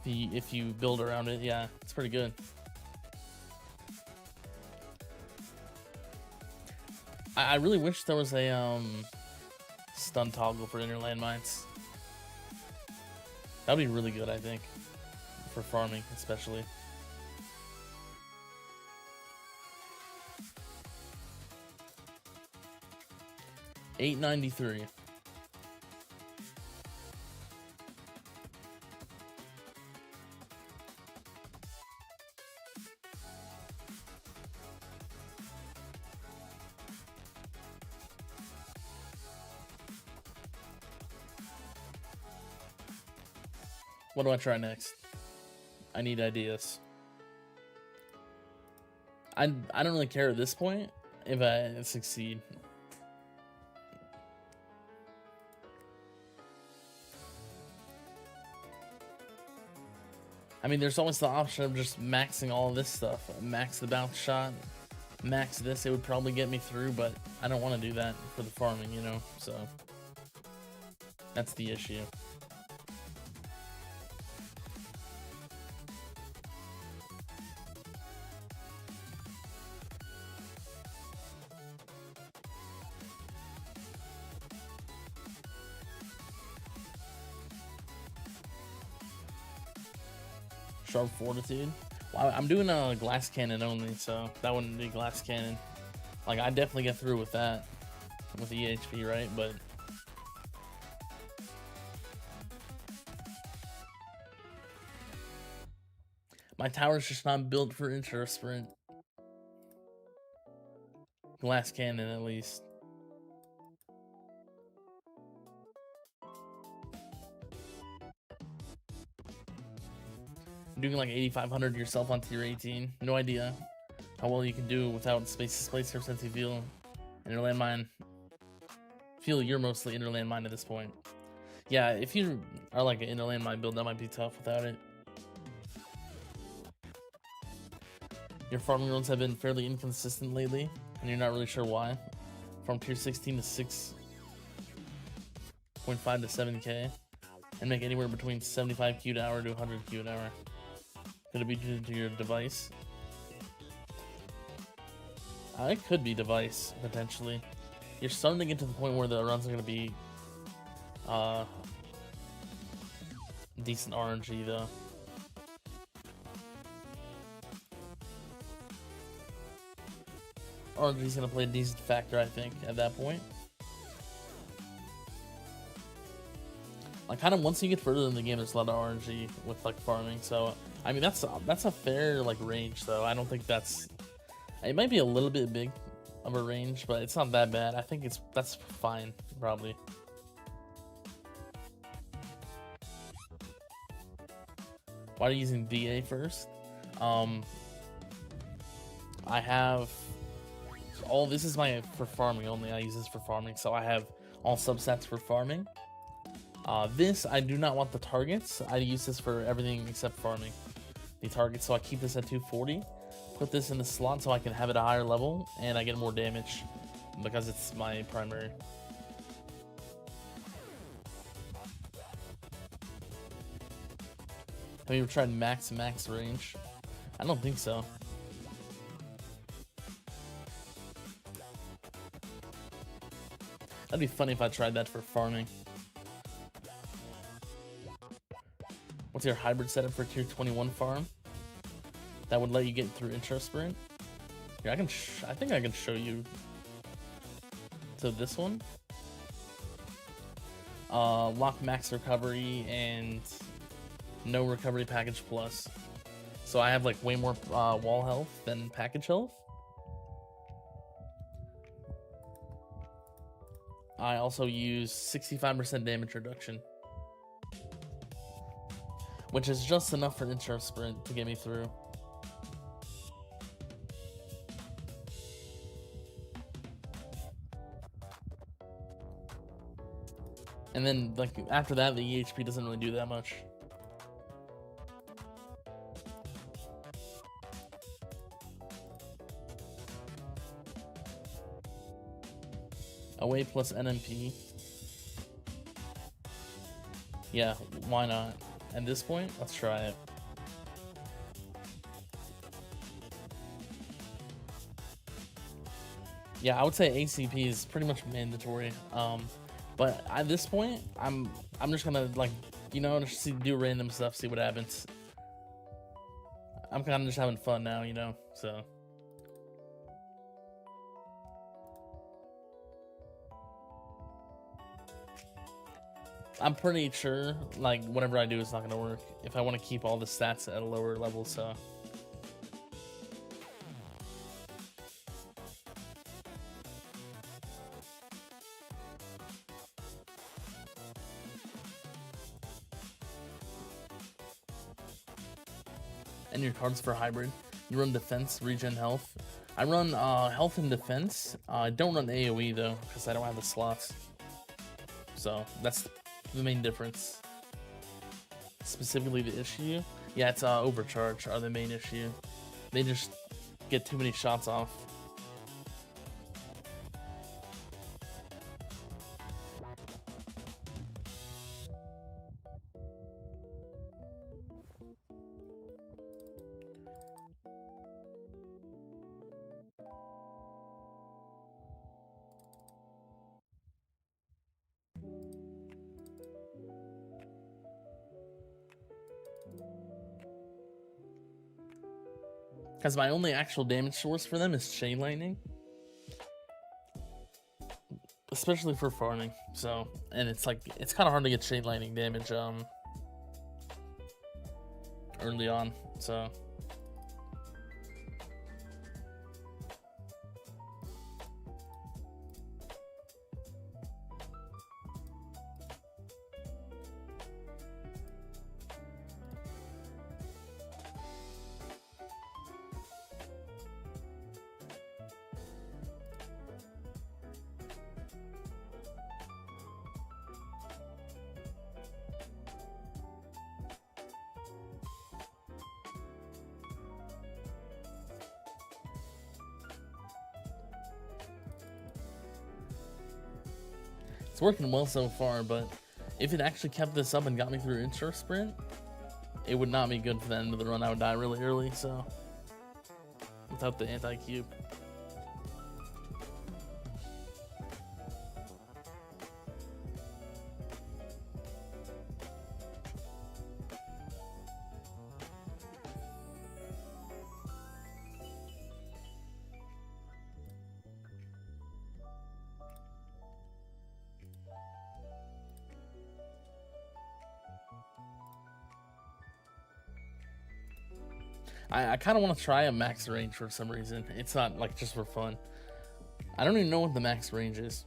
if you build around it, yeah, it's pretty good. I really wish there was a stun toggle for Inner Landmines. That'd be really good, I think, for farming especially. $8.93. What do I try next? I need ideas. I don't really care at this point. if I succeed. I mean, there's always the option of just maxing all of this stuff. Max the bounce shot, max this, it would probably get me through, but I don't want to do that for the farming, you know, so that's the issue. Sharp Fortitude. Well, I'm doing a glass cannon only, so that wouldn't be glass cannon. Like, I definitely get through with that, with the EHP, right? But my tower's just not built for intra sprint. Glass cannon, at least. Doing like 8,500 yourself on tier 18. No idea how well you can do without space displacer since you feel Interland Mine. Feel you're mostly Interland Mine at this point. Yeah, if you are like an Interland Mine build, that might be tough without it. Your farming runs have been fairly inconsistent lately, and you're not really sure why. From tier 16 to 6.5 to 7k, and make anywhere between 75 Q an hour to 100 Q an hour. Could it be due to your device? It could be device, potentially. You're starting to get to the point where the runs are going to be decent RNG, though. RNG's going to play a decent factor, I think, at that point. Like, kind of once you get further in the game, there's a lot of RNG with, like, farming, so... I mean, that's a fair, like, range, though. I don't think that's... It might be a little bit big of a range, but it's not that bad. I think that's fine, probably. Why are you using DA first? I have... all this is for farming only. I use this for farming, so I have all substats for farming. This, I do not want the targets. I use this for everything except farming. The targets, so I keep this at 240. Put this in the slot so I can have it a higher level, and I get more damage because it's my primary. Have you ever tried max range? I don't think so. That'd be funny if I tried that for farming. What's your hybrid setup for tier 21 farm? That would let you get through intra sprint. Here, I think I can show you. So this one, lock max recovery and no recovery package plus. So I have like way more wall health than package health. I also use 65% damage reduction, which is just enough for intra sprint to get me through. And then, like, after that, the EHP doesn't really do that much. Away plus NMP. Yeah, why not? At this point, let's try it. Yeah, I would say ACP is pretty much mandatory. But at this point, I'm just gonna, like, you know, just do random stuff, see what happens. I'm kind of just having fun now, you know, so. I'm pretty sure, like, whatever I do is not gonna work if I want to keep all the stats at a lower level, so. And your cards for hybrid, you run defense, regen health, I run health and defense. I don't run AoE though, because I don't have the slots. So that's the main difference. Specifically the issue, yeah, it's overcharge are the main issue. They just get too many shots off. Because my only actual damage source for them is Chain Lightning. Especially for farming. So, and it's like, it's kind of hard to get Chain Lightning damage early on. So. It's working well so far, but if it actually kept this up and got me through intro sprint, it would not be good for the end of the run. I would die really early, so without the anti-cube. I kind of want to try a max range for some reason. It's not like just for fun. I don't even know what the max range is.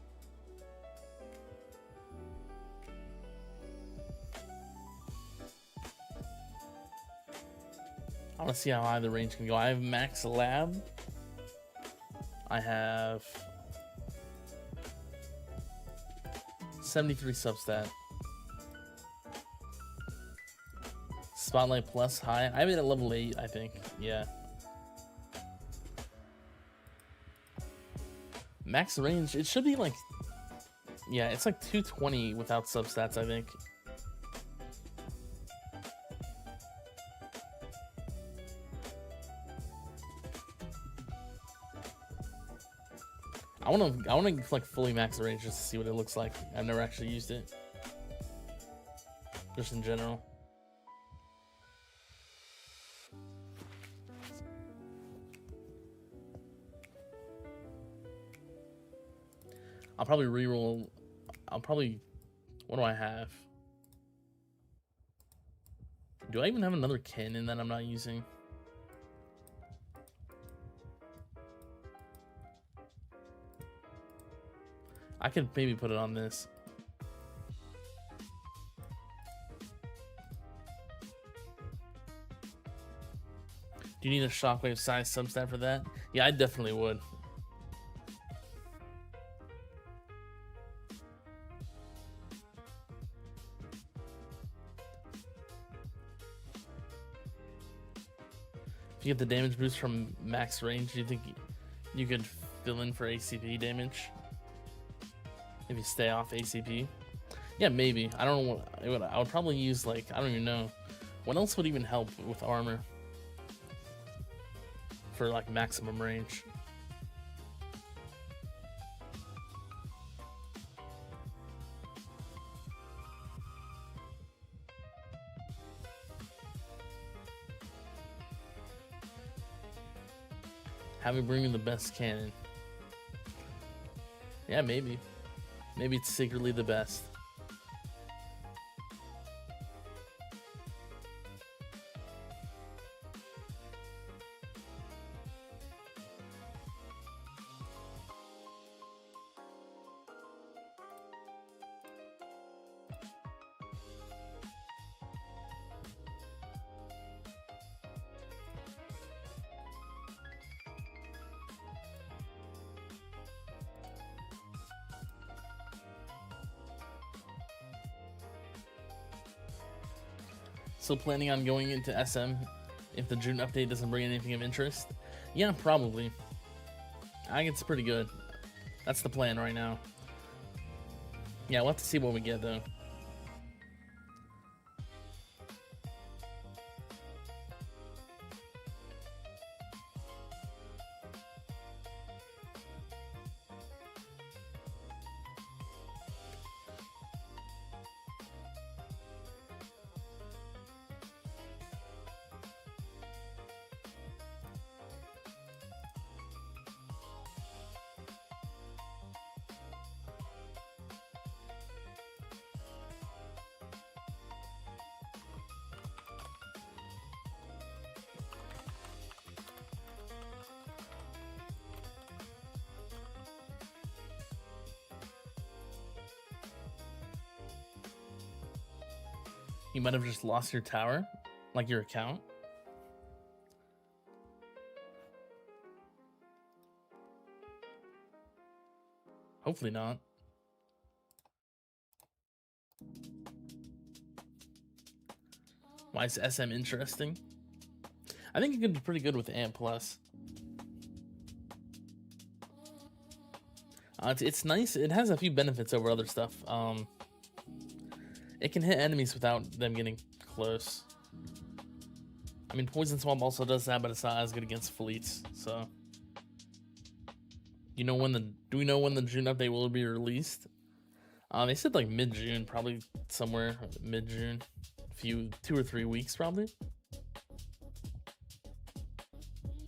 I want to see how high the range can go. I have max lab. I have 73 substat. Spotlight plus high. I have it at level 8, I think. Yeah. Max range, it should be like, yeah, it's like 220 without substats, I think. I wanna like fully max range just to see what it looks like. I've never actually used it. Just in general. I'll probably reroll. What do I have? Do I even have another cannon that I'm not using? I could maybe put it on this. Do you need a shockwave size substat for that? Yeah, I definitely would. If you get the damage boost from max range, do you think you could fill in for ACP damage? If you stay off ACP? Yeah, maybe. I don't know what I would probably use, like, I don't even know. What else would even help with armor? For like maximum range. Have it bring me the best cannon. Yeah, maybe. Maybe it's secretly the best. Still planning on going into SM if the June update doesn't bring anything of interest? Yeah, probably. I think it's pretty good. That's the plan right now. Yeah, we'll have to see what we get though. You might have just lost your tower, like your account. Hopefully not. Why is SM interesting? I think it could be pretty good with Amp Plus. It's nice. It has a few benefits over other stuff. It can hit enemies without them getting close. I mean, Poison Swamp also does that, but it's not as good against fleets. So, you know when the do we know when the June update will be released? They said like mid-June, probably somewhere mid-June, 2 or 3 weeks probably.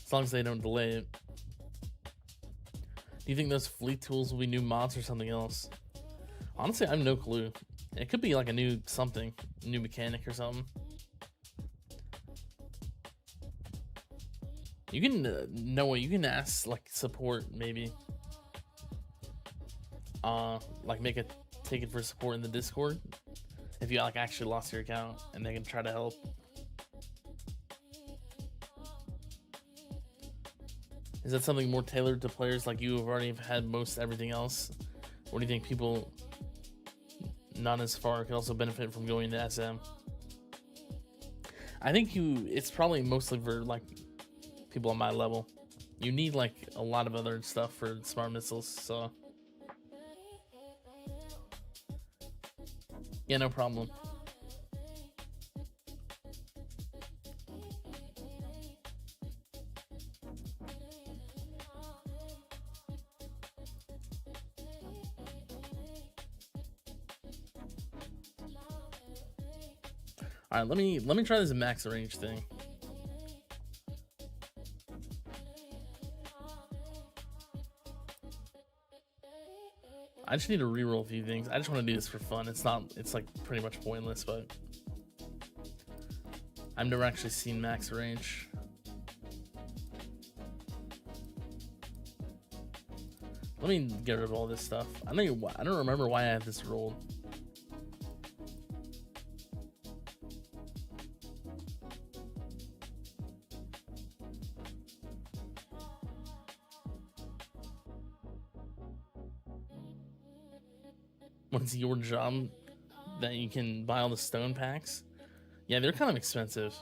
As long as they don't delay it. Do you think those fleet tools will be new mods or something else? Honestly, I have no clue. It could be like a new something, new mechanic or something. You can Noah, you can ask like support maybe. Like make a ticket for support in the Discord if you like actually lost your account, and they can try to help. Is that something more tailored to players like you who've already had most everything else? Or do you think people not as far could also benefit from going to SM? I think it's probably mostly for like people on my level. You need like a lot of other stuff for smart missiles, so yeah, no problem. All right, let me try this max range thing. I just need to reroll a few things. I just want to do this for fun. It's like pretty much pointless, but I've never actually seen max range. Let me get rid of all this stuff. I don't remember why I had this rolled. What's your job that you can buy all the stone packs? Yeah, they're kind of expensive.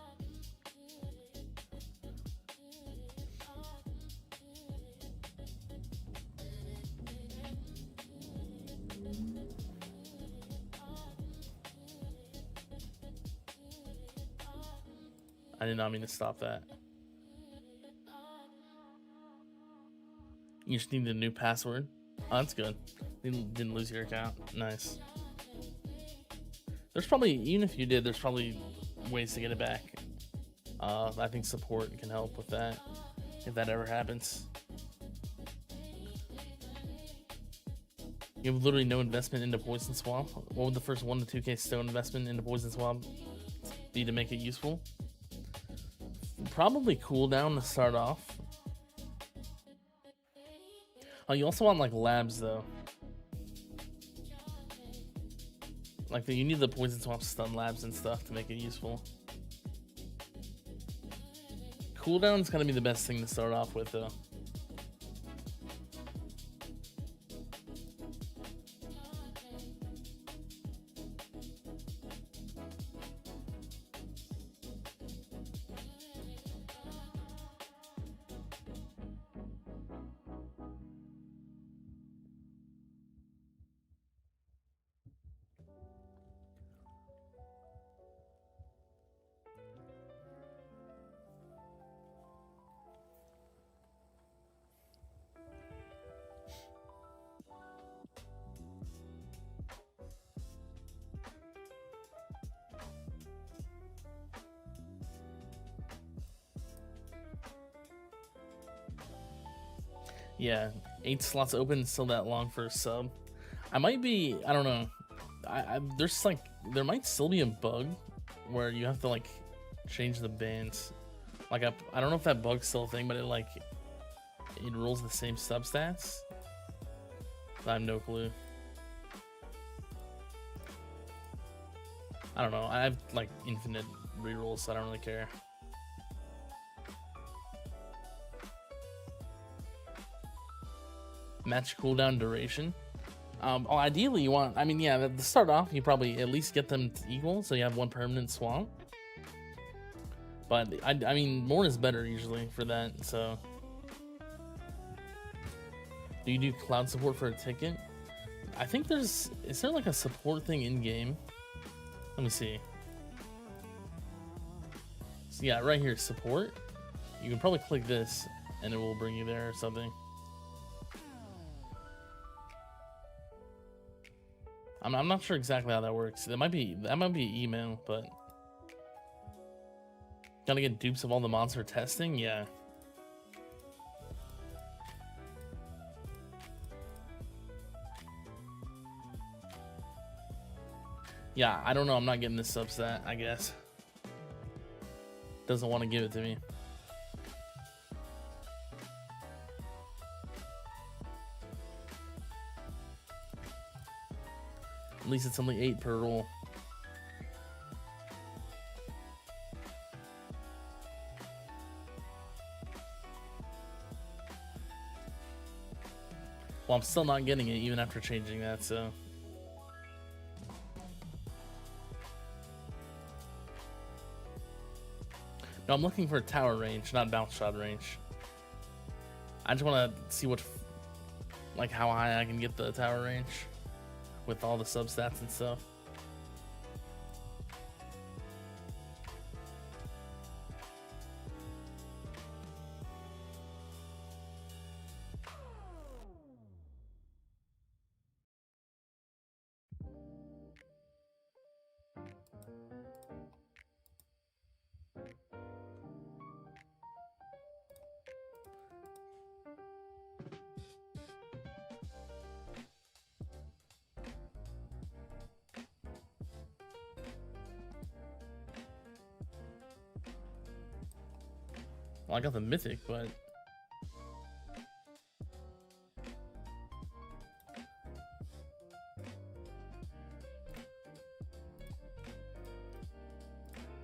I did not mean to stop that. You just need a new password. Oh, that's good. You didn't lose your account. Nice. There's probably, even if you did, there's probably ways to get it back. I think support can help with that, if that ever happens. You have literally no investment into Poison Swamp. What would the first 1 to 2k stone investment into Poison Swamp be to make it useful? Probably cooldown to start off. Oh, you also want like labs though. Like you need the Poison Swamp stun labs and stuff to make it useful. Cooldown's gonna be the best thing to start off with though. Yeah, 8 slots open, still that long for a sub. I might be, I don't know. There's like, there might still be a bug where you have to like change the bands. Like I don't know if that bug's still a thing, but it rolls the same substats. I have no clue. I don't know. I have like infinite rerolls, so I don't really care. Match cooldown duration. Oh, ideally you want, I mean, yeah, to start off, you probably at least get them equal, so you have one permanent swamp. But I mean, more is better usually for that, so. Do you do cloud support for a ticket? I think is there like a support thing in game? Let me see. So yeah, right here, support. You can probably click this and it will bring you there or something. I'm not sure exactly how that works. That might be email, but gotta get dupes of all the monster testing, yeah. Yeah, I don't know. I'm not getting this substat, I guess. Doesn't want to give it to me. At least it's only 8 per roll. Well, I'm still not getting it even after changing that, so. No, I'm looking for tower range, not bounce shot range. I just want to see what, like how high I can get the tower range with all the substats and stuff. Well, I got the mythic, but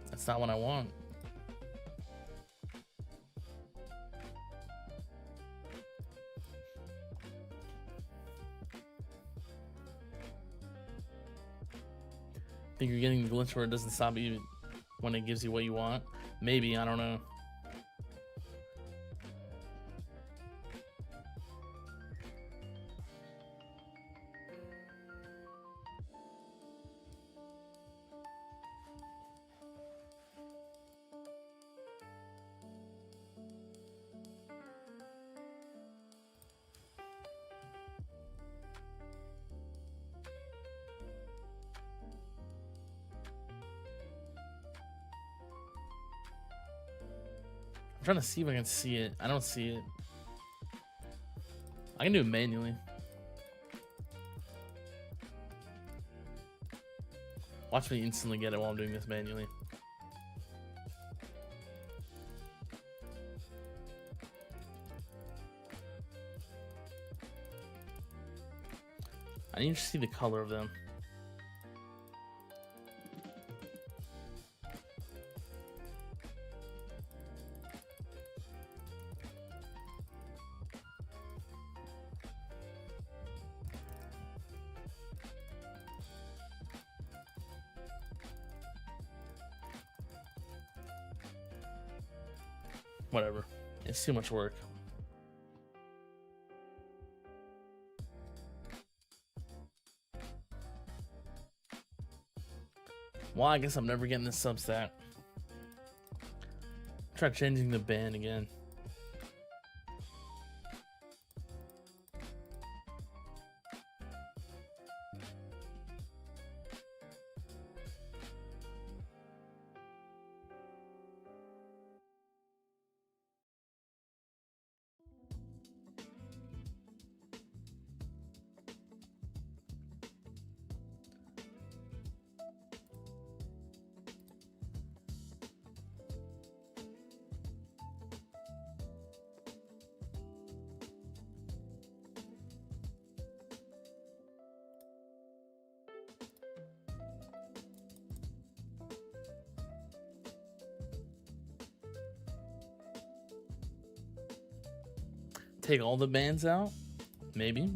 that's not what I want. Think you're getting the glitch where it doesn't stop you when it gives you what you want? Maybe, I don't know. I'm trying to see if I can see it. I don't see it. I can do it manually. Watch me instantly get it while I'm doing this manually. I need to see the color of them. Whatever. It's too much work. Well, I guess I'm never getting this substat. Try changing the band again. take all the bands out, maybe.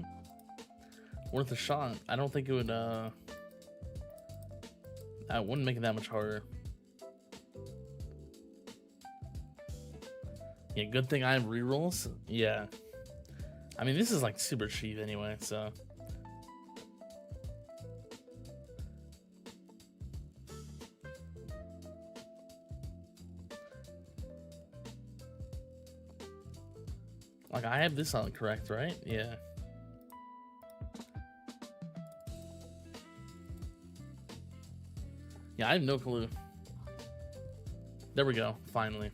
Worth a shot. I don't think it would, that wouldn't make it that much harder. Yeah, good thing I have rerolls. Yeah. I mean, this is like super cheap anyway, so. Like, I have this on correct, right? Yeah. Yeah, I have no clue. There we go, finally.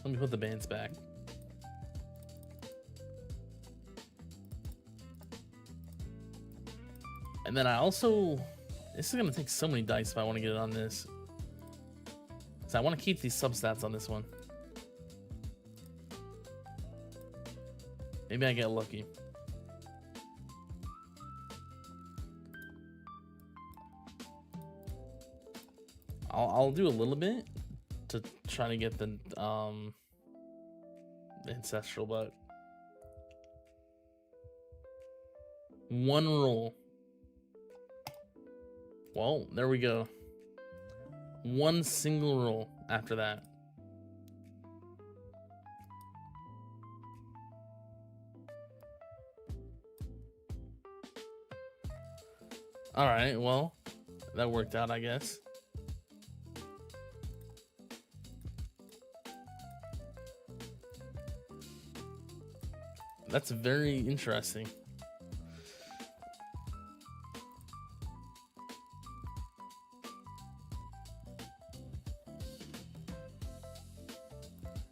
Let me put the bands back. And then I also, this is gonna take so many dice if I want to get it on this. So I want to keep these substats on this one. Maybe I get lucky. I'll do a little bit to try to get the ancestral, but one roll. Well, there we go. One single roll after that. All right, well, that worked out, I guess. That's very interesting.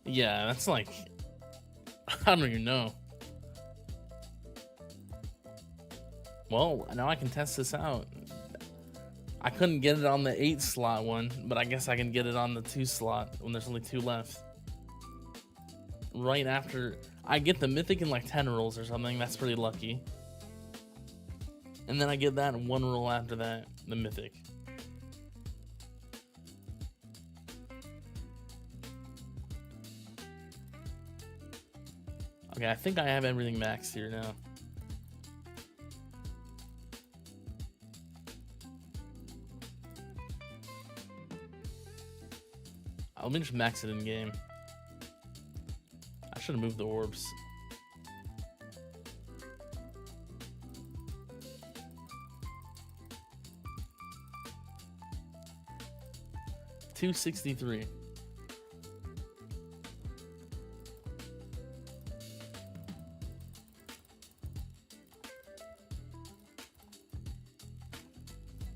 Yeah, that's like, I don't even know. Well, now I can test this out. I couldn't get it on the 8 slot one, but I guess I can get it on the 2 slot when there's only 2 left. Right after I get the mythic in like 10 rolls or something, that's pretty lucky. And then I get that in 1 roll after that, the mythic. Okay, I think I have everything maxed here now. Let me just max it in game. I should have moved the orbs. $263.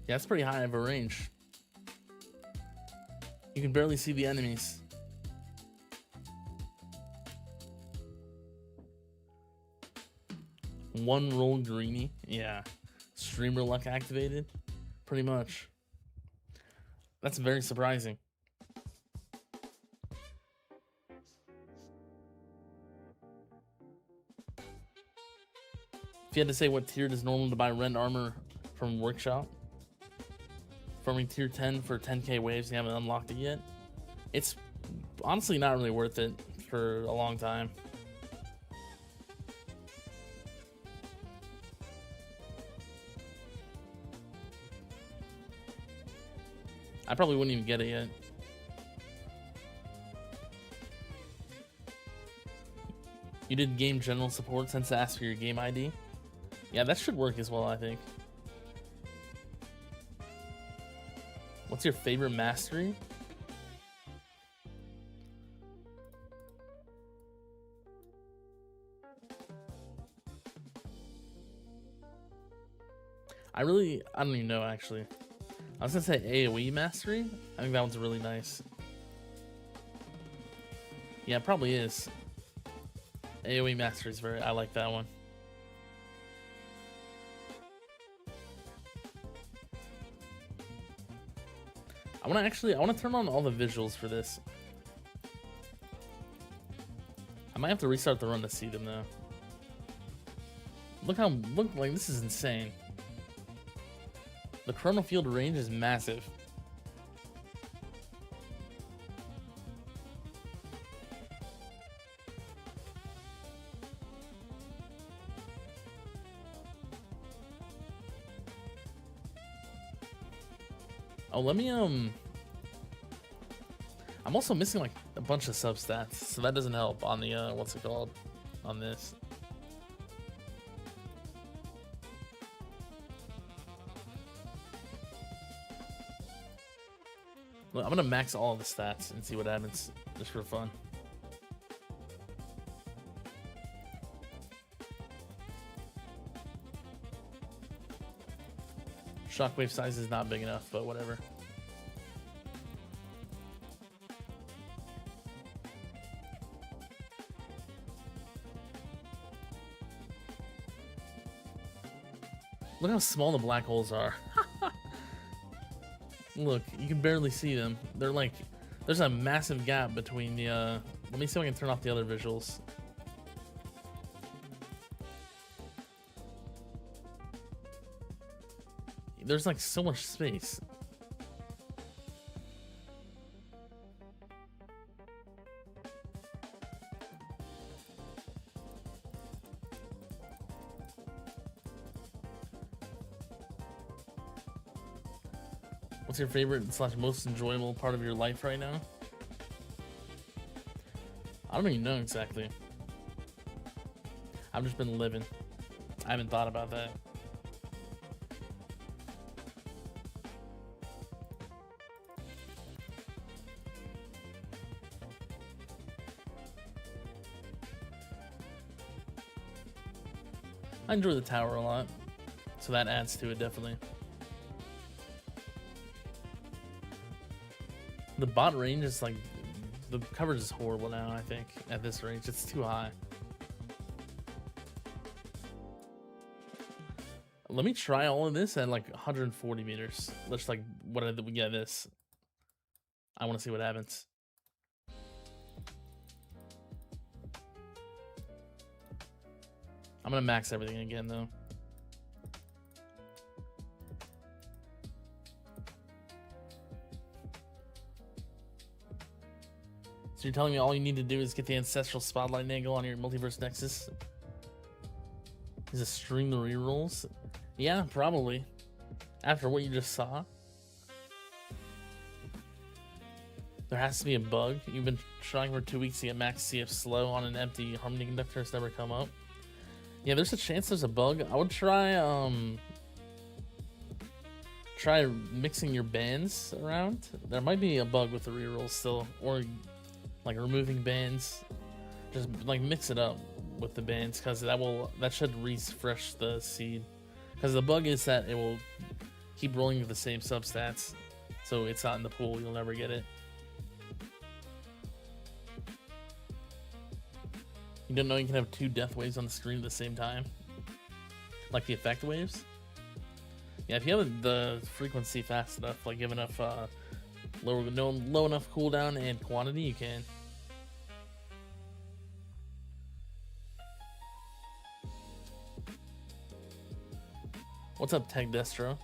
Yeah, that's pretty high of a range. You can barely see the enemies. One roll greenie. Yeah. Streamer luck activated. Pretty much. That's very surprising. If you had to say what tier it is normal to buy Rend armor from Workshop, farming tier 10 for 10k waves, you haven't unlocked it yet, it's honestly not really worth it for a long time. I probably wouldn't even get it yet. You did game general support since it asked for your game ID. Yeah, that should work as well, I think. What's your favorite mastery? I don't even know, actually. I was gonna say AoE mastery. I think that one's really nice. Yeah, it probably is. AoE mastery is I like that one. I want to turn on all the visuals for this. I might have to restart the run to see them though. Look like this is insane. The chrono field range is massive. Oh, let me I'm also missing like a bunch of substats, so that doesn't help on the what's it called on this. Look, I'm gonna max all of the stats and see what happens, just for fun. Shockwave size is not big enough, but whatever. Look how small the black holes are. Look, you can barely see them. They're like, there's a massive gap between the, let me see if I can turn off the other visuals. There's like so much space. What's your favorite / most enjoyable part of your life right now? I don't even know exactly. I've just been living. I haven't thought about that. I enjoy the tower a lot, so that adds to it definitely. The bot range is like, the coverage is horrible now, I think, at this range. It's too high. Let me try all of this at like 140 meters. Let's like, what did we get this? I want to see what happens. I'm gonna max everything again though. So you're telling me all you need to do is get the ancestral spotlight angle on your multiverse nexus? Is to stream the rerolls? Yeah, probably. After what you just saw. There has to be a bug. You've been trying for 2 weeks to get max CF slow on an empty harmony conductor. It's never come up. Yeah, there's a chance there's a bug. I would try mixing your bands around. There might be a bug with the rerolls still, or like removing bands. Just like mix it up with the bands, because that should refresh the seed. Because the bug is that it will keep rolling with the same substats, so it's not in the pool. You'll never get it. You don't know you can have 2 death waves on the screen at the same time? Like the effect waves? Yeah, if you have the frequency fast enough, like give enough low enough cooldown and quantity, you can. What's up, Tech Destro?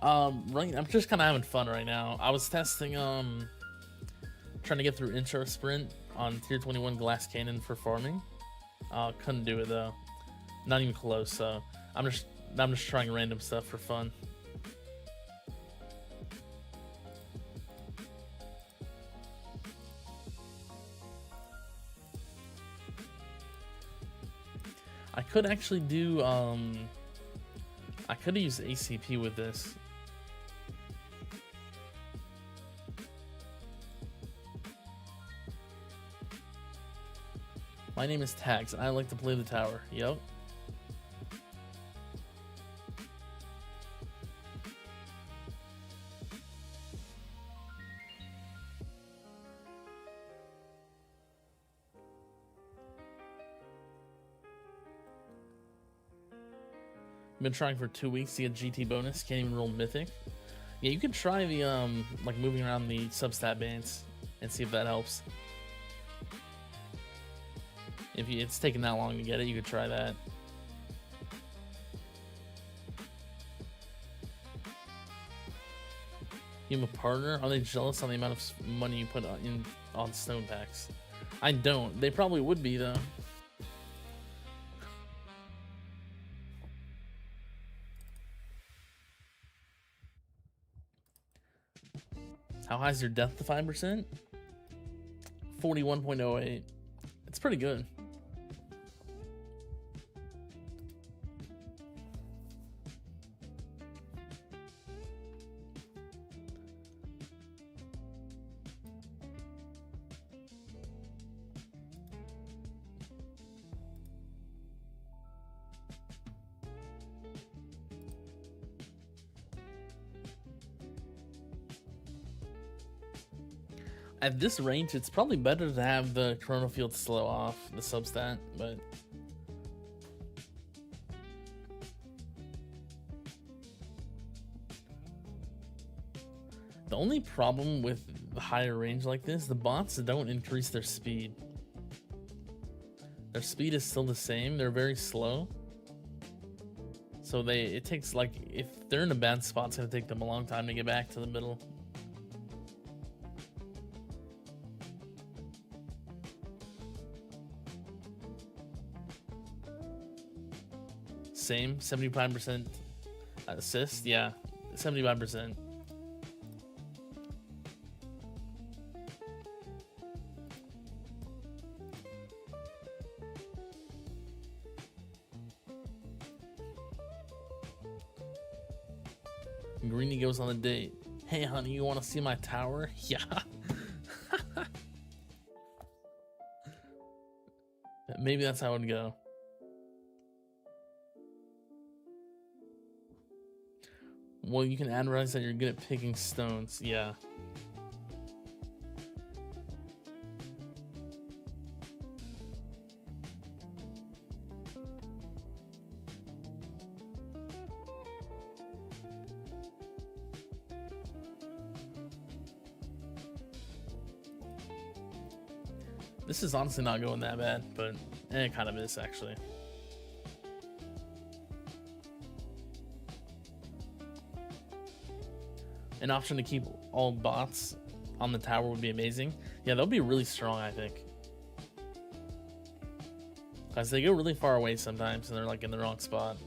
Right, I'm just kind of having fun right now. I was testing trying to get through intro sprint on tier 21 glass cannon for farming. Couldn't do it though, not even close. So I'm just trying random stuff for fun. I could actually do I could have used ACP with this. My name is Tags, and I like to play the tower. Yep. Been trying for 2 weeks to get GT bonus. Can't even roll mythic. Yeah, you can try the like moving around the substat bands and see if that helps. If it's taking that long to get it, you could try that. You have a partner? Are they jealous on the amount of money you put on stone packs? I don't. They probably would be though. How high is your death to 5%? 41.08. It's pretty good. At this range, it's probably better to have the Chrono Field slow off the substat, but the only problem with the higher range like this, the bots don't increase their speed. Their speed is still the same. They're very slow. So it takes, like, if they're in a bad spot, it's gonna take them a long time to get back to the middle. Same, 75% assist, yeah, 75%. Greenie goes on a date. Hey honey, you want to see my tower? Yeah. Maybe that's how it would go. Well, you can advertise that you're good at picking stones. Yeah. This is honestly not going that bad, but it kind of is actually. An option to keep all bots on the tower would be amazing. Yeah, they'll be really strong, I think. Because they go really far away sometimes and they're like in the wrong spot.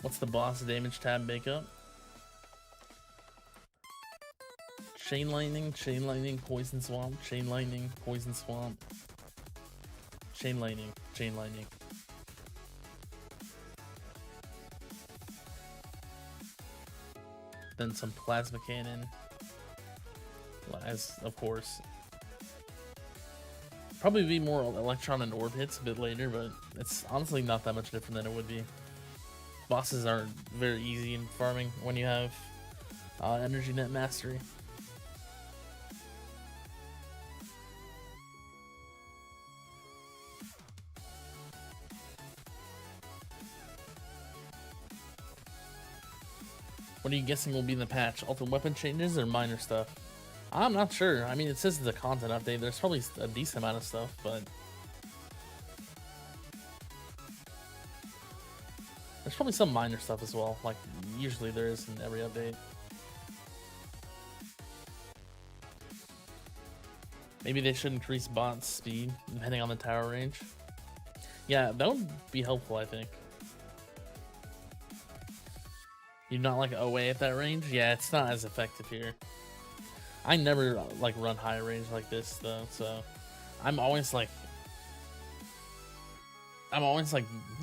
What's the boss damage tab makeup? Chain lightning, poison swamp, chain lightning, poison swamp, chain lightning, chain lightning. Then some plasma cannon, as of course. Probably be more electron and orb hits a bit later, but it's honestly not that much different than it would be. Bosses aren't very easy in farming when you have energy net mastery. What are you guessing will be in the patch? Ultimate weapon changes or minor stuff? I'm not sure. I mean, it says it's a content update. There's probably a decent amount of stuff, but there's probably some minor stuff as well, like usually there is in every update. Maybe they should increase bot speed depending on the tower range. Yeah, that would be helpful, I think. You not like OA at that range? Yeah, it's not as effective here. I never like run high range like this though, so I'm always like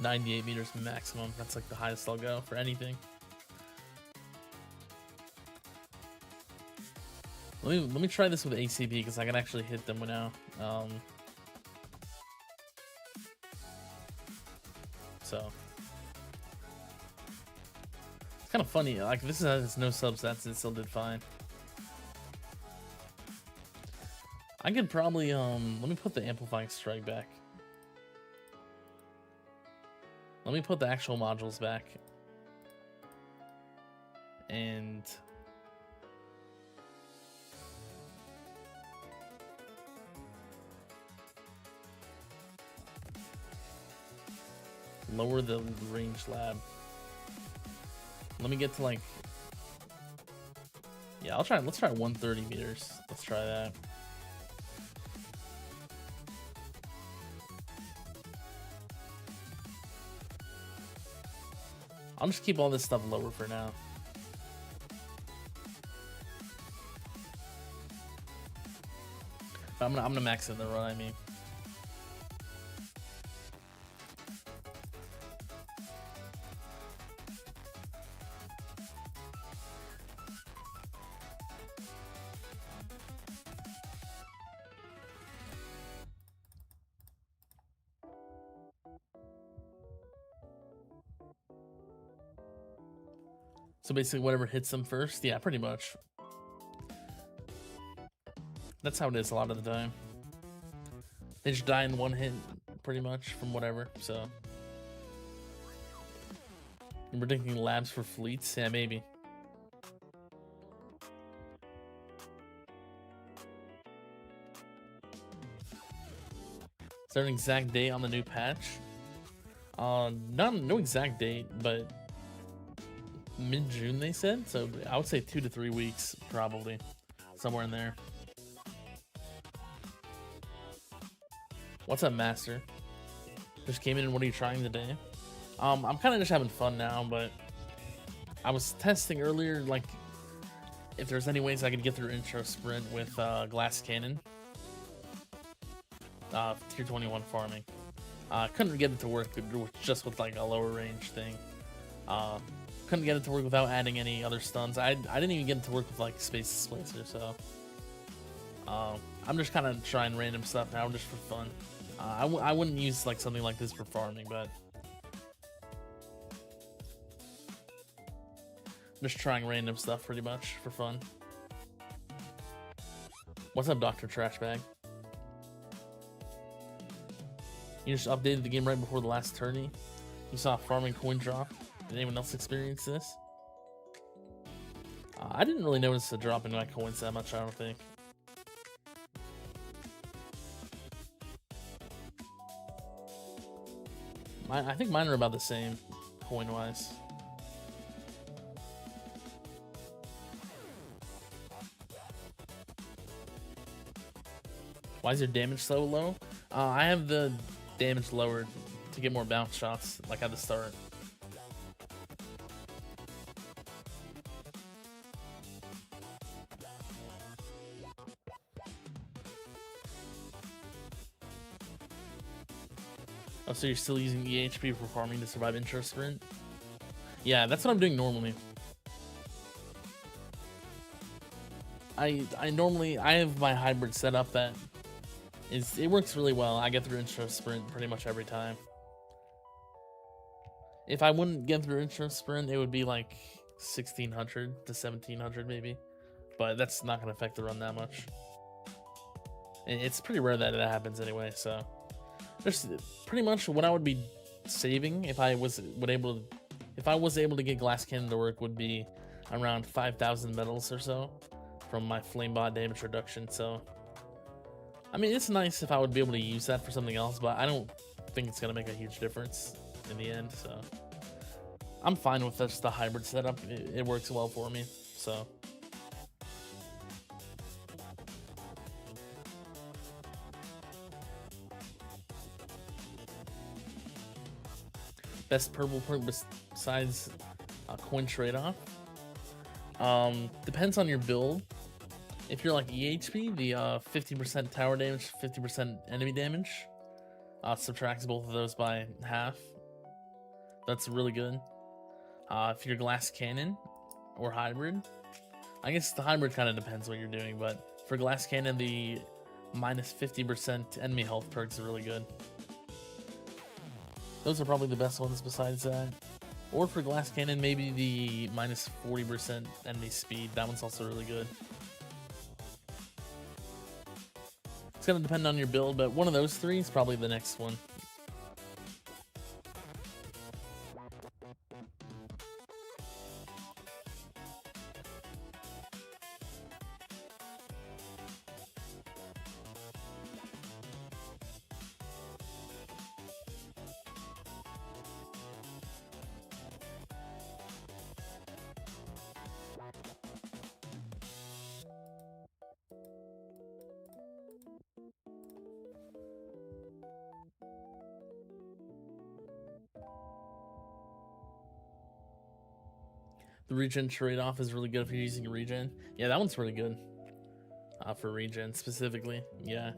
98 meters maximum. That's like the highest I'll go for anything. Let me try this with ACB because I can actually hit them now. So it's kind of funny. Like this has no substats, it still did fine. I could probably let me put the amplifying strike back. Let me put the actual modules back. And Lower the range lab. Let me get to like, yeah, let's try 130 meters. Let's try that. I'll just keep all this stuff lower for now. I'm gonna max in the run, I mean. So basically whatever hits them first, yeah, pretty much. That's how it is a lot of the time. They just die in one hit, pretty much, from whatever, so. You're predicting labs for fleets? Yeah, maybe. Is there an exact date on the new patch? No exact date, but mid-June they said, so I would say 2 to 3 weeks, probably. Somewhere in there. What's up, Master? Just came in and what are you trying today? I'm kind of just having fun now, but I was testing earlier, like, if there's any ways I could get through intro sprint with glass cannon. Tier 21 farming. Couldn't get it to work just with like a lower range thing. Couldn't get it to work without adding any other stuns. I didn't even get it to work with like Space Displacer, so I'm just kind of trying random stuff now just for fun. I wouldn't use like something like this for farming, but I'm just trying random stuff pretty much for fun. What's up, Dr. Trashbag? You just updated the game right before the last tourney. You saw a farming coin drop. Did anyone else experience this? I didn't really notice a drop in my coins that much, I don't think. I think mine are about the same, coin-wise. Why is your damage so low? I have the damage lowered to get more bounce shots, like at the start. Oh, so you're still using EHP for farming to survive intro sprint? Yeah, that's what I'm doing normally. I have my hybrid set up that it works really well. I get through intro sprint pretty much every time. If I wouldn't get through intro sprint, it would be like 1600 to 1700 maybe, but that's not going to affect the run that much. It's pretty rare that it happens anyway, so there's pretty much what I would be saving if I was able to get glass cannon to work would be around 5,000 medals or so from my flamebot damage reduction. So I mean, it's nice if I would be able to use that for something else, but I don't think it's gonna make a huge difference in the end. So I'm fine with just the hybrid setup. It works well for me. So best purple perk besides a coin trade-off? Depends on your build. If you're like EHP, the 50% tower damage, 50% enemy damage subtracts both of those by half. That's really good. If you're glass cannon or hybrid, I guess the hybrid kind of depends what you're doing, but for glass cannon, the minus 50% enemy health perks are really good. Those are probably the best ones besides that. Or for glass cannon, maybe the minus 40% enemy speed. That one's also really good. It's gonna depend on your build, but one of those three is probably the next one. The regen trade-off is really good if you're using regen. Yeah, that one's really good. For regen specifically, yeah.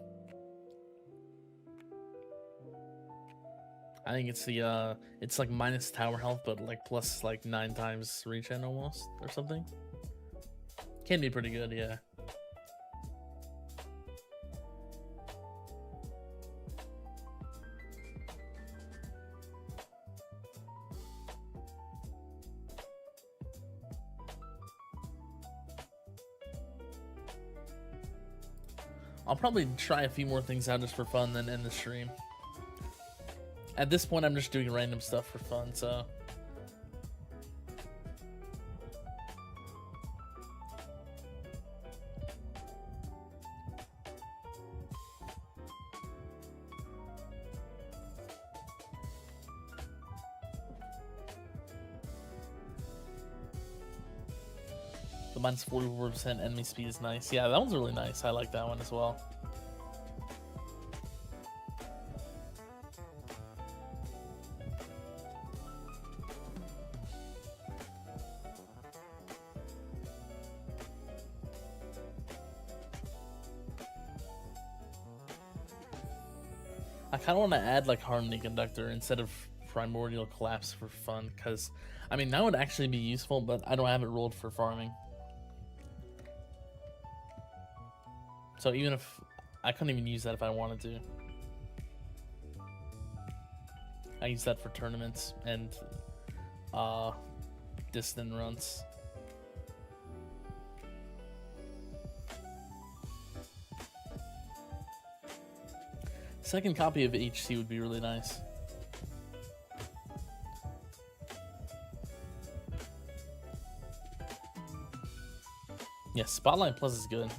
I think it's the it's like minus tower health, but like plus like 9 times regen almost or something. Can be pretty good, yeah. I'll probably try a few more things out just for fun, then end the stream. At this point, I'm just doing random stuff for fun, so. The minus 44% enemy speed is nice. Yeah, that one's really nice. I like that one as well. I kind of want to add like Harmony Conductor instead of Primordial Collapse for fun, because I mean that would actually be useful, but I don't have it rolled for farming. So even if I couldn't even use that if I wanted to. I use that for tournaments and distant runs. Second copy of HC would be really nice. Yeah, Spotlight Plus is good.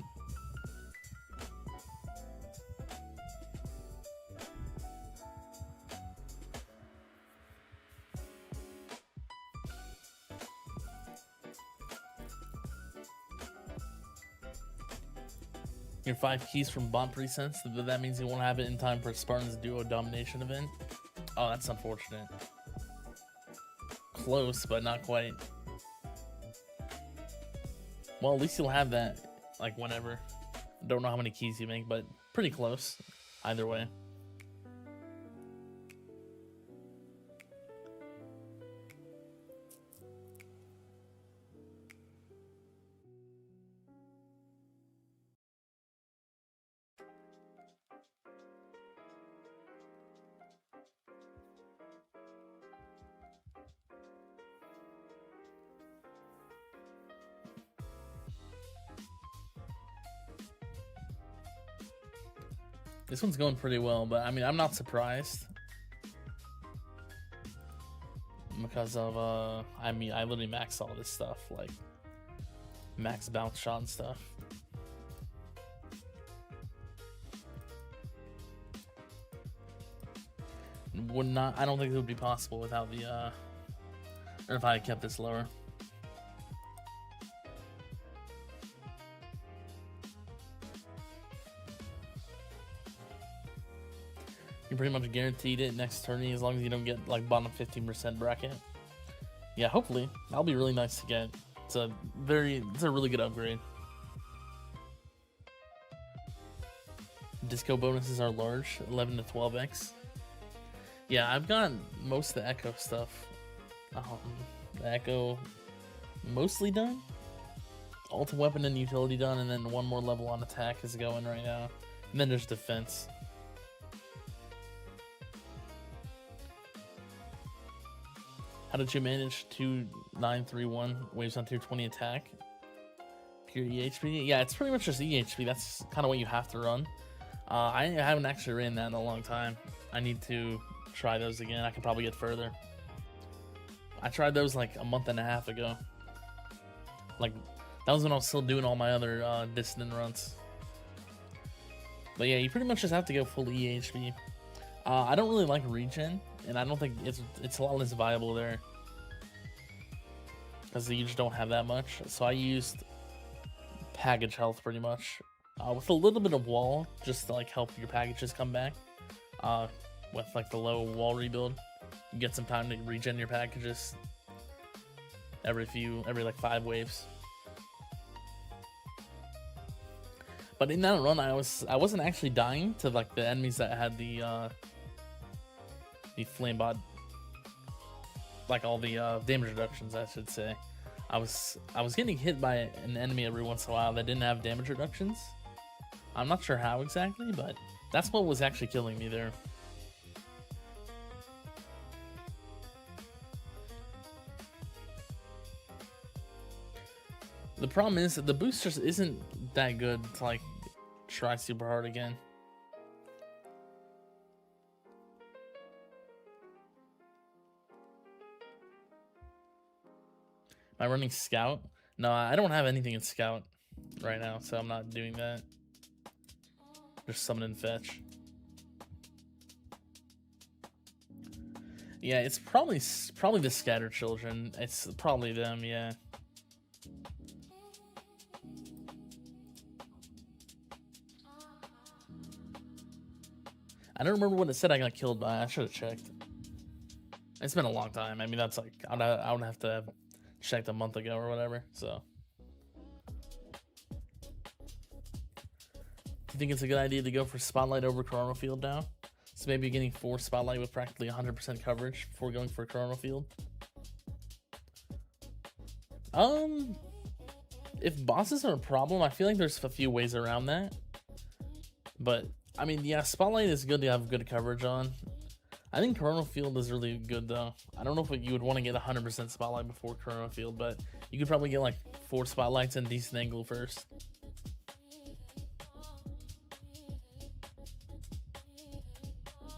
Your 5 keys from Bond Presents, that means you won't have it in time for Spartan's Duo Domination event. Oh, that's unfortunate. Close, but not quite. Well, at least you'll have that, like, whenever. Don't know how many keys you make, but pretty close, either way. This one's going pretty well, but I mean, I'm not surprised. Because of, I mean, I literally maxed all this stuff, like, max bounce shot and stuff. Would not, I don't think it would be possible without the, or if I had kept this lower. You're pretty much guaranteed it next tourney as long as you don't get like bottom 15% bracket. Yeah, hopefully. That'll be really nice to get. It's a really good upgrade. Disco bonuses are large, 11 to 12x. Yeah, I've got most of the Echo stuff. The Echo mostly done. Ultimate weapon and utility done, and then one more level on attack is going right now. And then there's defense. How did you manage 2931 waves on tier 20 attack? Pure EHP? Yeah, it's pretty much just EHP. That's kind of what you have to run. I haven't actually ran that in a long time. I need to try those again. I could probably get further. I tried those like a month and a half ago. Like, that was when I was still doing all my other distant runs. But yeah, you pretty much just have to go full EHP. I don't really like regen, and I don't think it's a lot less viable there. Because you just don't have that much. So I used package health pretty much. With a little bit of wall, just to like help your packages come back. With like the low wall rebuild. You get some time to regen your packages. every like 5 waves. But in that run, I wasn't actually dying to like the enemies that had the flame bot, like all the damage reductions, I should say. I was getting hit by an enemy every once in a while that didn't have damage reductions. I'm not sure how exactly, but that's what was actually killing me there. The problem is that the boost just isn't that good to like try super hard again. Am I running Scout? No, I don't have anything in Scout right now, so I'm not doing that. Just summon and fetch. Yeah, it's probably the Scatter Children. It's probably them, yeah. I don't remember what it said I got killed by. I should have checked. It's been a long time. I mean, that's like I would have to have checked a month ago or whatever. So, do you think it's a good idea to go for Spotlight over Chrono Field now? So maybe getting 4 Spotlight with practically 100% coverage before going for Chrono Field. If bosses are a problem, I feel like there's a few ways around that. But I mean, yeah, Spotlight is good to have good coverage on. I think Chrono Field is really good though. I don't know if you would want to get 100% Spotlight before Chrono Field, but you could probably get like 4 Spotlights and decent angle first.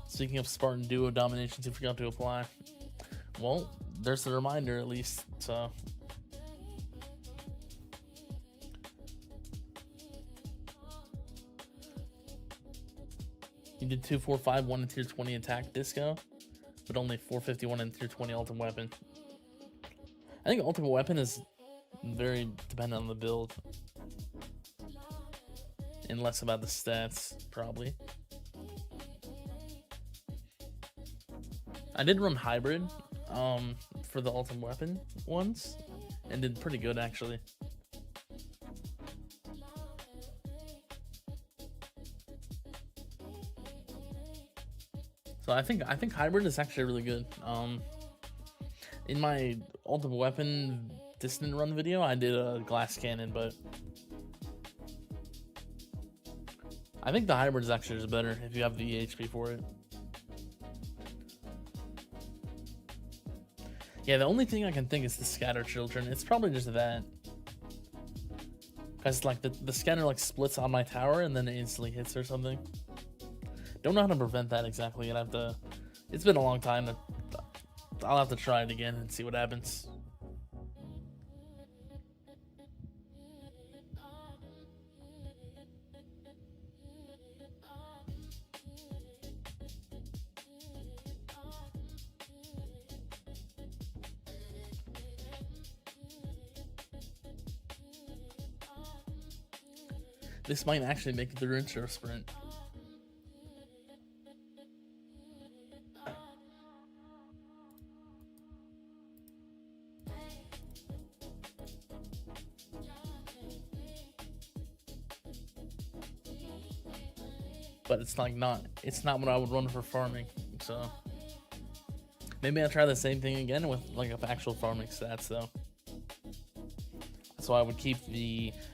Speaking of Spartan Duo dominations, you forgot to apply. Well, there's a reminder at least, so. You did 2, 4, 5, 1 in tier 20 attack disco, but only 451 in tier 20 ultimate weapon. I think ultimate weapon is very dependent on the build, and less about the stats, probably. I did run hybrid for the ultimate weapon once, and did pretty good actually. So I think hybrid is actually really good. In my ultimate weapon distant run video, I did a glass cannon, but I think the hybrid is actually just better if you have the HP for it. Yeah, the only thing I can think is the Scatter Children. It's probably just that. Because like the scanner like splits on my tower and then it instantly hits or something. Don't know how to prevent that exactly. I'd have to. It's been a long time. I'll have to try it again and see what happens. This might actually make it through intro sprint. But it's like it's not what I would run for farming, so maybe I'll try the same thing again with like actual farming stats though. So I would keep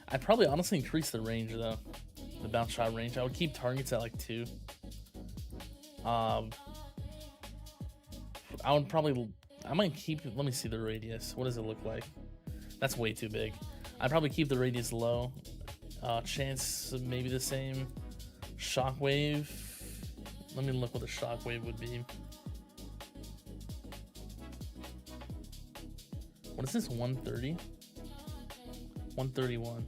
I'd probably honestly increase the range though, the bounce shot range. I would keep targets at like 2. I might keep, let me see the radius. What does it look like? That's way too big. I'd probably keep the radius low. Chance maybe the same. Shockwave. Let me look what the shockwave would be. What is this? 130? 131.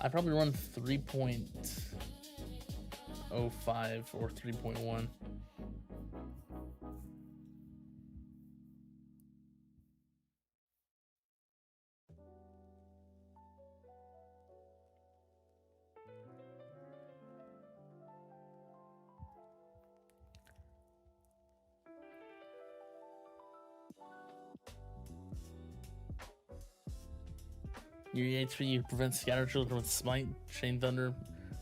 I'd probably run 3.05 or 3.1. Your HP, you prevent Scatter Children with Smite, Chain Thunder,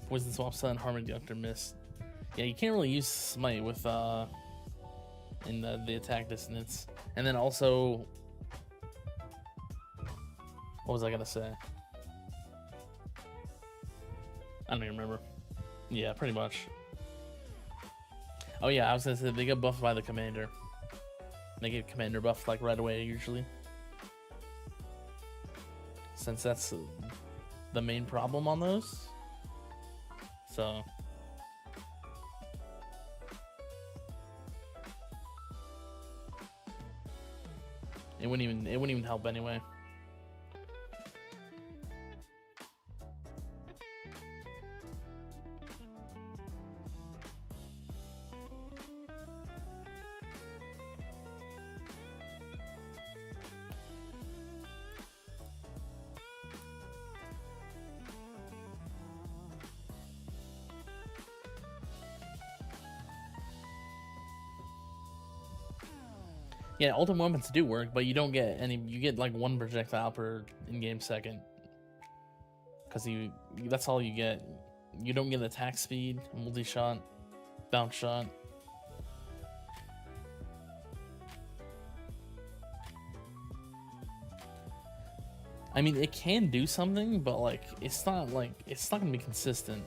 Poison Swap Sun, Harmony Conductor, Mist. Yeah, you can't really use Smite with in the attack dissonance. And then also, what was I gonna say? I don't even remember. Yeah, pretty much. Oh yeah, I was gonna say they get buffed by the commander. They get commander buffed like right away usually. Since that's the main problem on those. So it wouldn't even help anyway. Yeah, ultimate weapons do work, but you don't get any. You get like one projectile per in-game second, because that's all you get. You don't get attack speed, multi-shot, bounce shot. I mean, it can do something, but like it's not gonna be consistent.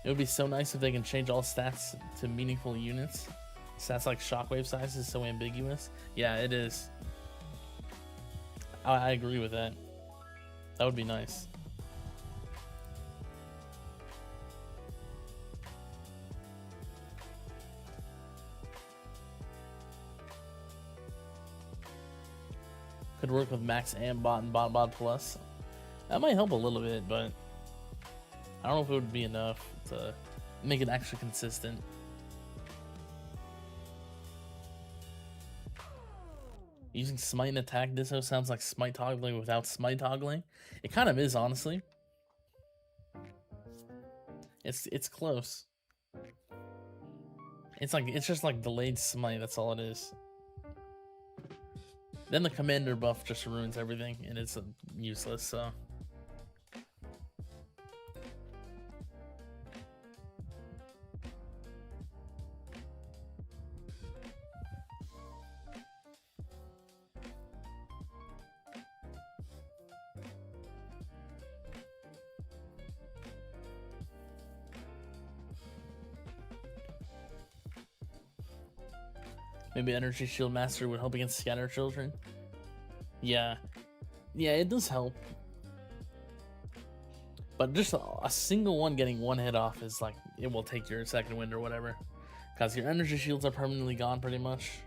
It would be so nice if they can change all stats to meaningful units. Stats like shockwave size is so ambiguous. Yeah, it is. I agree with that. That would be nice. Could work with max and bot and bot plus. That might help a little bit, but I don't know if it would be enough to make it actually consistent. Using Smite and Attack Disso sounds like Smite toggling without Smite toggling. It kind of is, honestly. It's close. It's just like delayed Smite, that's all it is. Then the commander buff just ruins everything and it's useless, so. Maybe Energy Shield Master would help against Scatter Children. Yeah, it does help. But just a single one getting one hit off is like, it will take your second wind or whatever. Because your energy shields are permanently gone pretty much.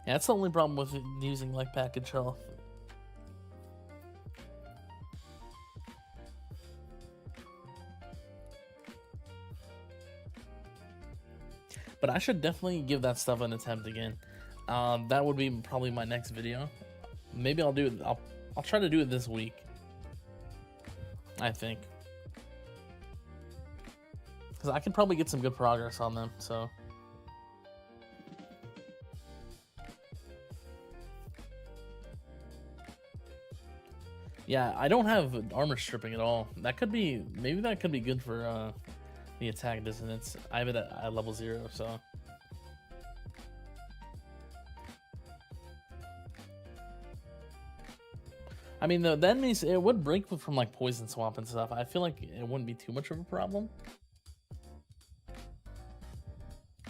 Yeah, that's the only problem with using like package health. But I should definitely give that stuff an attempt again. That would be probably my next video. Maybe I'll do it. I'll try to do it this week, I think, because I can probably get some good progress on them. So. Yeah, I don't have armor stripping at all. That could be, maybe that could be good for the attack dissonance. I have it at level 0, so. I mean, the enemies, it would break from like poison swamp and stuff. I feel like it wouldn't be too much of a problem.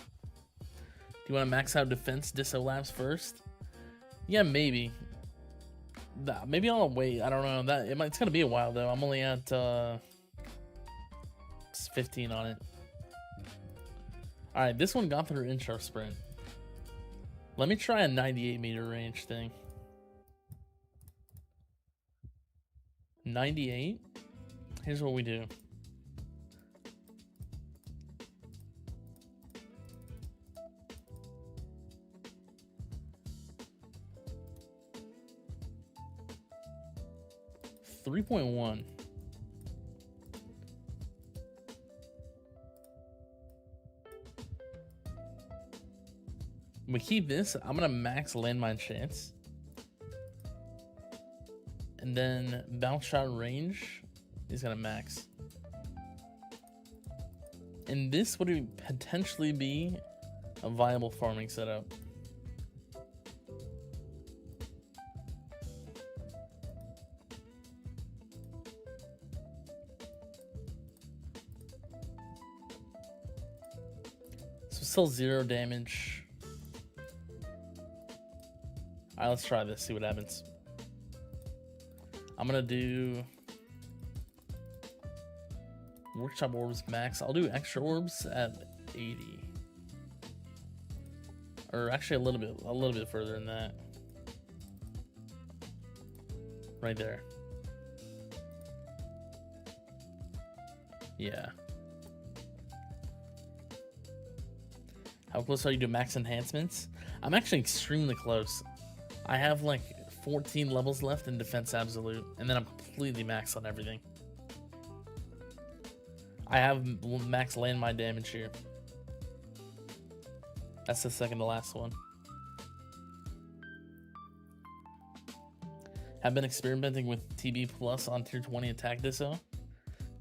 Do you want to max out defense Disso Labs first? Yeah, maybe. Maybe I'll wait. I don't know. It's gonna be a while though. I'm only at 15 on it. Alright, this one got through intro sprint. Let me try a 98 meter range thing. 98? Here's what we do. $3.1. We keep this. I'm gonna max landmine chance, and then bounce shot range is gonna max. And this would potentially be a viable farming setup. So still 0 damage. Alright, let's try this, see what happens. I'm gonna do workshop orbs max. I'll do extra orbs at 80. Or actually a little bit further than that. Right there. Yeah. How close are you to max enhancements? I'm actually extremely close. I have like 14 levels left in Defense Absolute, and then I'm completely maxed on everything. I have max landmine damage here. That's the second to last one. Have been experimenting with TB Plus on tier 20 attack disso.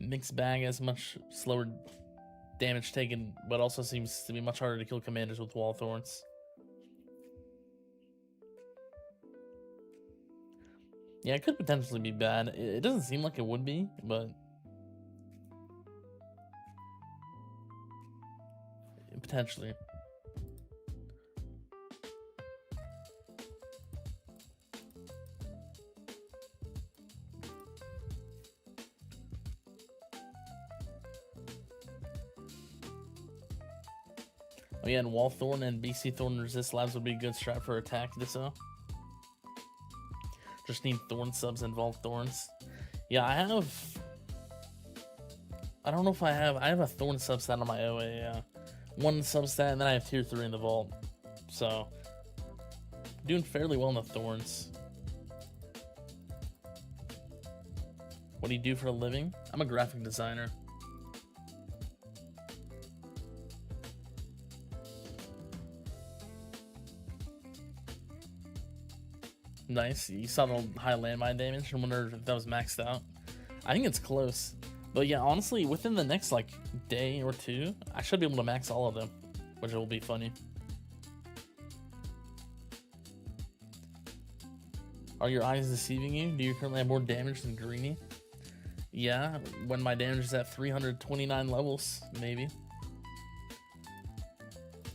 Mixed bag has much slower damage taken, but also seems to be much harder to kill commanders with wall thorns. Yeah, it could potentially be bad. It doesn't seem like it would be, but potentially. Oh yeah, and Wall Thorn and BC Thorn resist labs would be a good strat for attack disso. Just need Thorn subs involve Thorns. Yeah, I don't know if I have a Thorn substat on my OA, yeah. One substat, and then I have tier 3 in the vault. So, doing fairly well in the Thorns. What do you do for a living? I'm a graphic designer. Nice. You saw the high landmine damage. I wonder if that was maxed out. I think it's close. But yeah, honestly, within the next like day or two, I should be able to max all of them, which will be funny. Are your eyes deceiving you? Do you currently have more damage than Greeny? Yeah, when my damage is at 329 levels, maybe.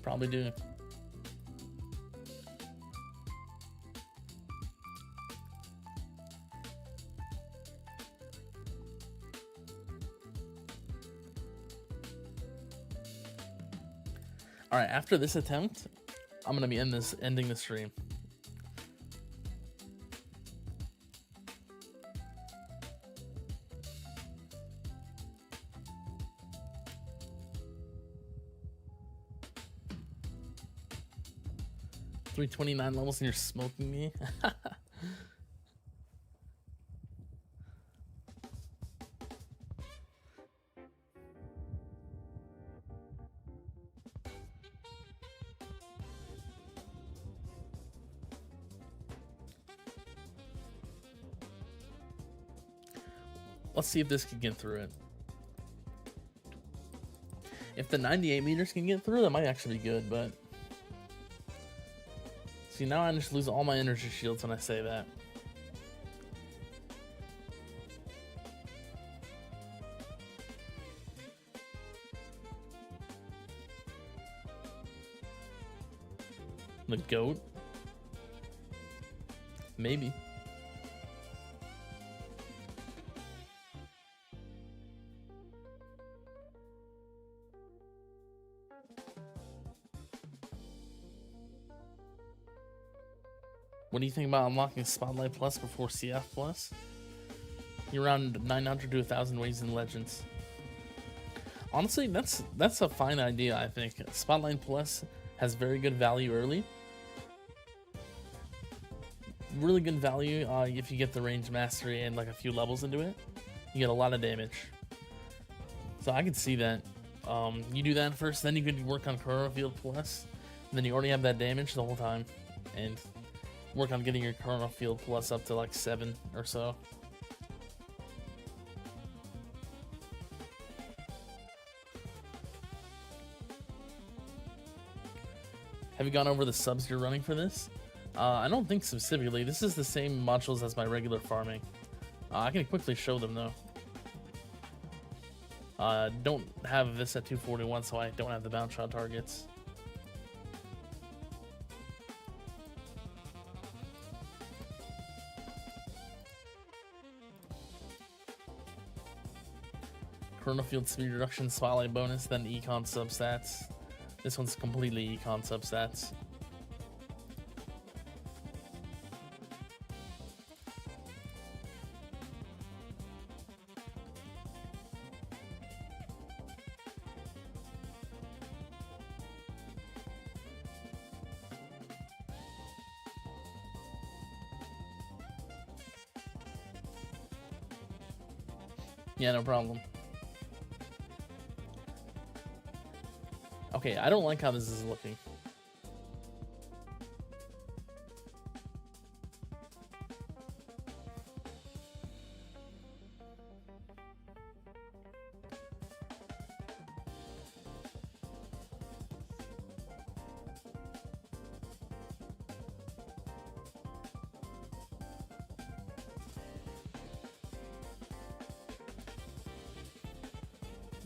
Probably do. All right, after this attempt, I'm gonna be ending the stream. $329 levels and you're smoking me? Let's see if this can get through it. If the 98 meters can get through, that might actually be good, but... See, now I just lose all my energy shields when I say that. The goat? Maybe. What do you think about unlocking Spotlight Plus before CF Plus? You're around 900 to 1,000 ways in Legends. Honestly, that's a fine idea, I think. Spotlight Plus has very good value early. Really good value if you get the range mastery and like a few levels into it. You get a lot of damage. So I could see that. You do that first, then you could work on Chrono Field Plus. And then you already have that damage the whole time. And work on getting your Chrono Field Plus up to like 7 or so. Have you gone over the subs you're running for this? I don't think specifically. This is the same modules as my regular farming. I can quickly show them though. Don't have this at 241, so I don't have the bounce shot targets. Chrono Field speed reduction, spotlight bonus, then econ substats. This one's completely econ substats. Yeah, no problem. Okay, I don't like how this is looking.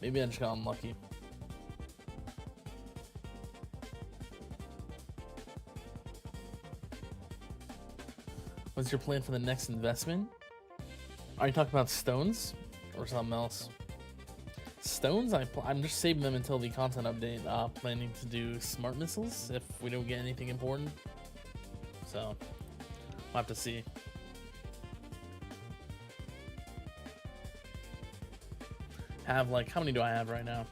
Maybe I just got unlucky. What's your plan for the next investment? Are you talking about stones or something else? Stones, I'm just saving them until the content update. Planning to do smart missiles if we don't get anything important. So, we'll have to see. Have like, how many do I have right now?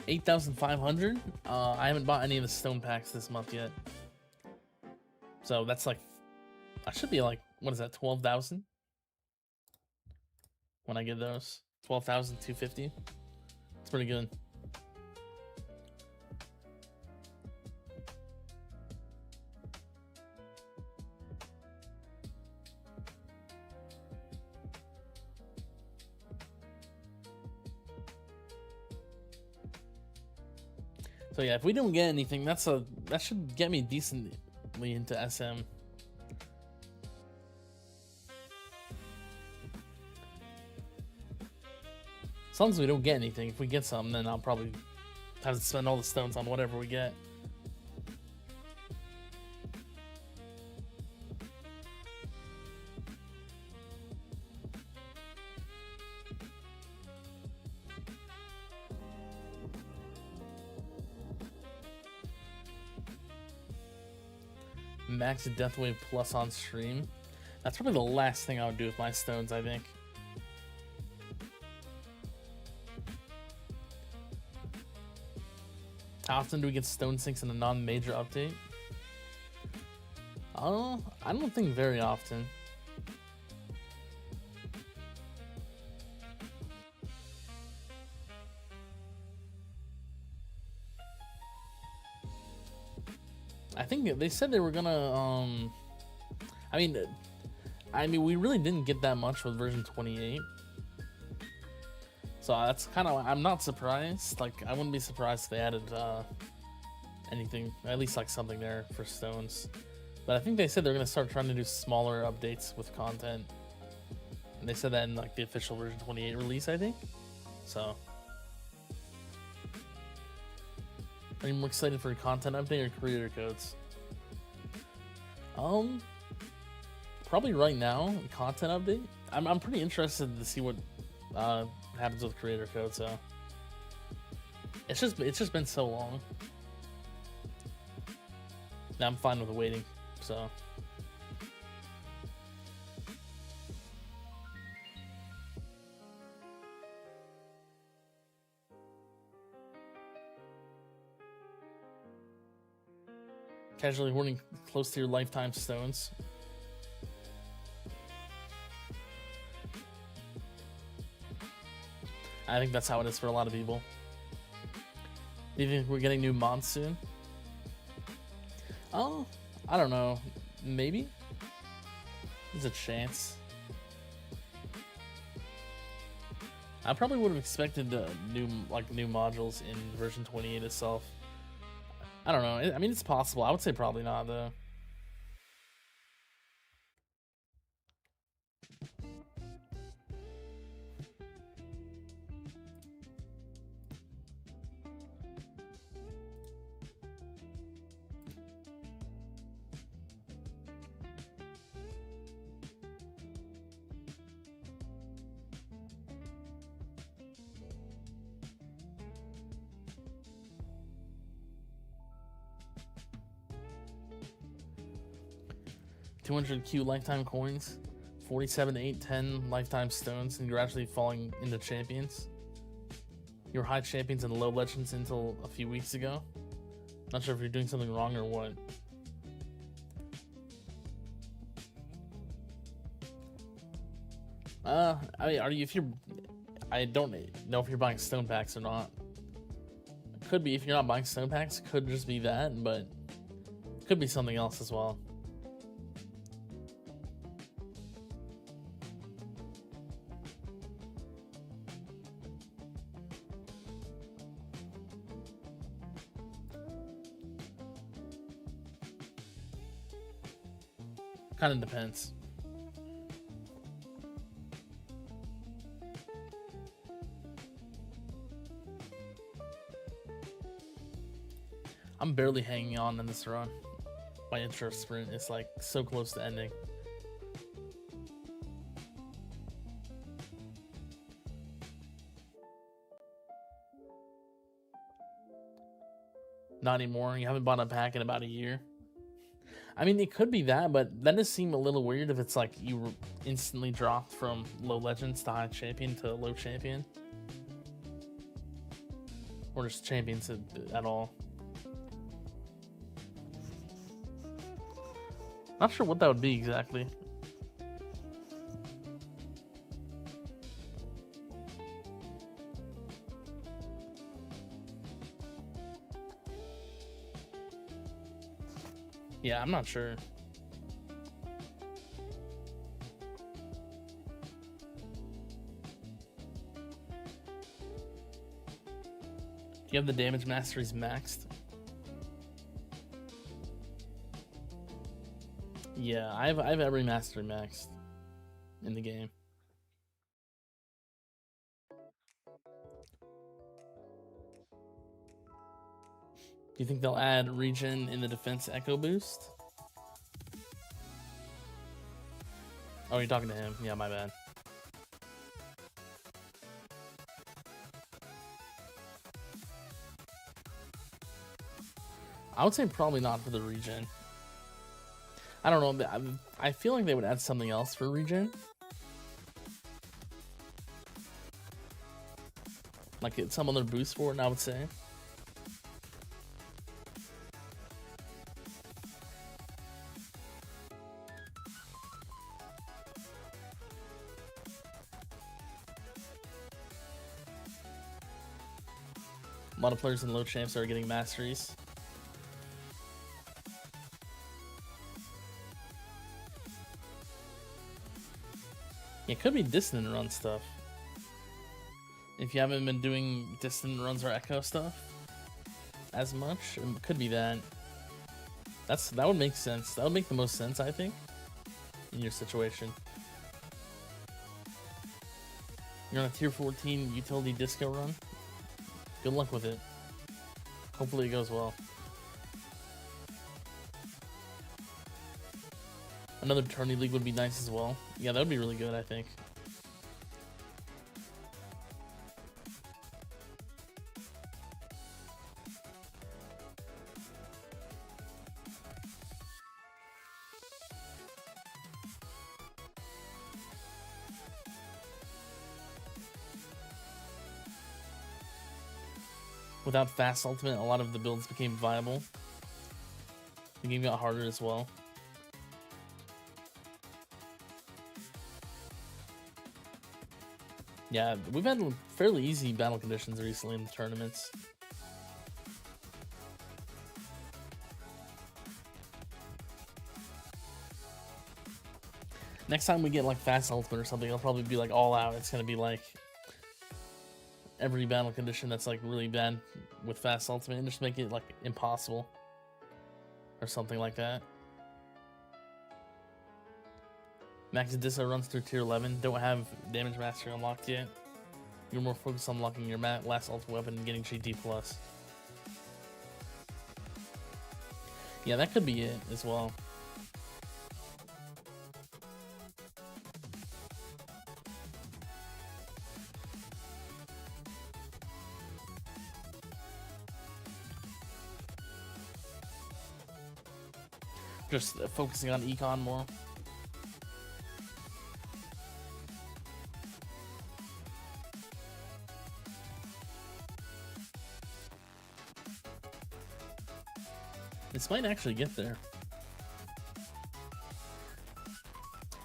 8,500. I haven't bought any of the stone packs this month yet. So that's like, I should be like, what is that, 12,000? When I get those, 12,250. It's pretty good. So yeah, if we don't get anything, that should get me decently into SM. As long as we don't get anything, if we get some, then I'll probably have to spend all the stones on whatever we get. Max Deathwave Plus on stream. That's probably the last thing I would do with my stones, I think. How often do we get stone sinks in a non-major update? I don't think very often. I think they said they were gonna, I mean, we really didn't get that much with version 28. So that's kind of, I'm not surprised. Like, I wouldn't be surprised if they added anything, at least like something there for stones. But I think they said they're gonna start trying to do smaller updates with content. And they said that in like the official version 28 release, I think. So, are you more excited for a content update or creator codes? Probably right now, content update. I'm pretty interested to see what happens with creator code. So it's just been so long. Now I'm fine with waiting. So Casually hoarding close to your lifetime stones. I think that's how it is for a lot of people. Do you think we're getting new mods soon? Oh, I don't know. Maybe? There's a chance. I probably would have expected new modules in version 28 itself. I don't know. I mean, it's possible. I would say probably not, though. $200Q lifetime coins, 47, 8, 10 lifetime stones, and you're actually falling into champions. You were high champions and low legends until a few weeks ago. Not sure if you're doing something wrong or what. I mean, I don't know if you're buying stone packs or not. Could be if you're not buying stone packs, could just be that, but could be something else as well. Kind of depends. I'm barely hanging on in this run. My intro sprint is like so close to ending. Not anymore. You haven't bought a pack in about a year. I mean, it could be that, but that does seem a little weird if it's like you instantly dropped from low legends to high champion to low champion. Or just champions at all. Not sure what that would be exactly. Yeah, I'm not sure. Do you have the damage masteries maxed? Yeah, I have every mastery maxed in the game. Do you think they'll add regen in the defense echo boost? Oh, you're talking to him. Yeah, my bad. I would say probably not for the regen. I don't know. I feel like they would add something else for regen. Like some other boost for it, I would say. A lot of players in low champs are getting masteries. It could be distant run stuff. If you haven't been doing distant runs or echo stuff as much, it could be that. That would make sense. That would make the most sense, I think, in your situation. You're on a tier 14 utility disco run. Good luck with it. Hopefully it goes well. Another tourney league would be nice as well. Yeah, that would be really good, I think. Without fast ultimate, a lot of the builds became viable. The game got harder as well. Yeah, we've had fairly easy battle conditions recently in the tournaments. Next time we get like fast ultimate or something, it'll probably be like all out. It's gonna be like every battle condition that's like really bad with fast ultimate and just make it like impossible or something like that. Max Dissa runs through tier 11. Don't have damage mastery unlocked yet. You're more focused on unlocking your last ultimate weapon and getting GT plus. Yeah, that could be it as well. Just focusing on econ more. This might actually get there.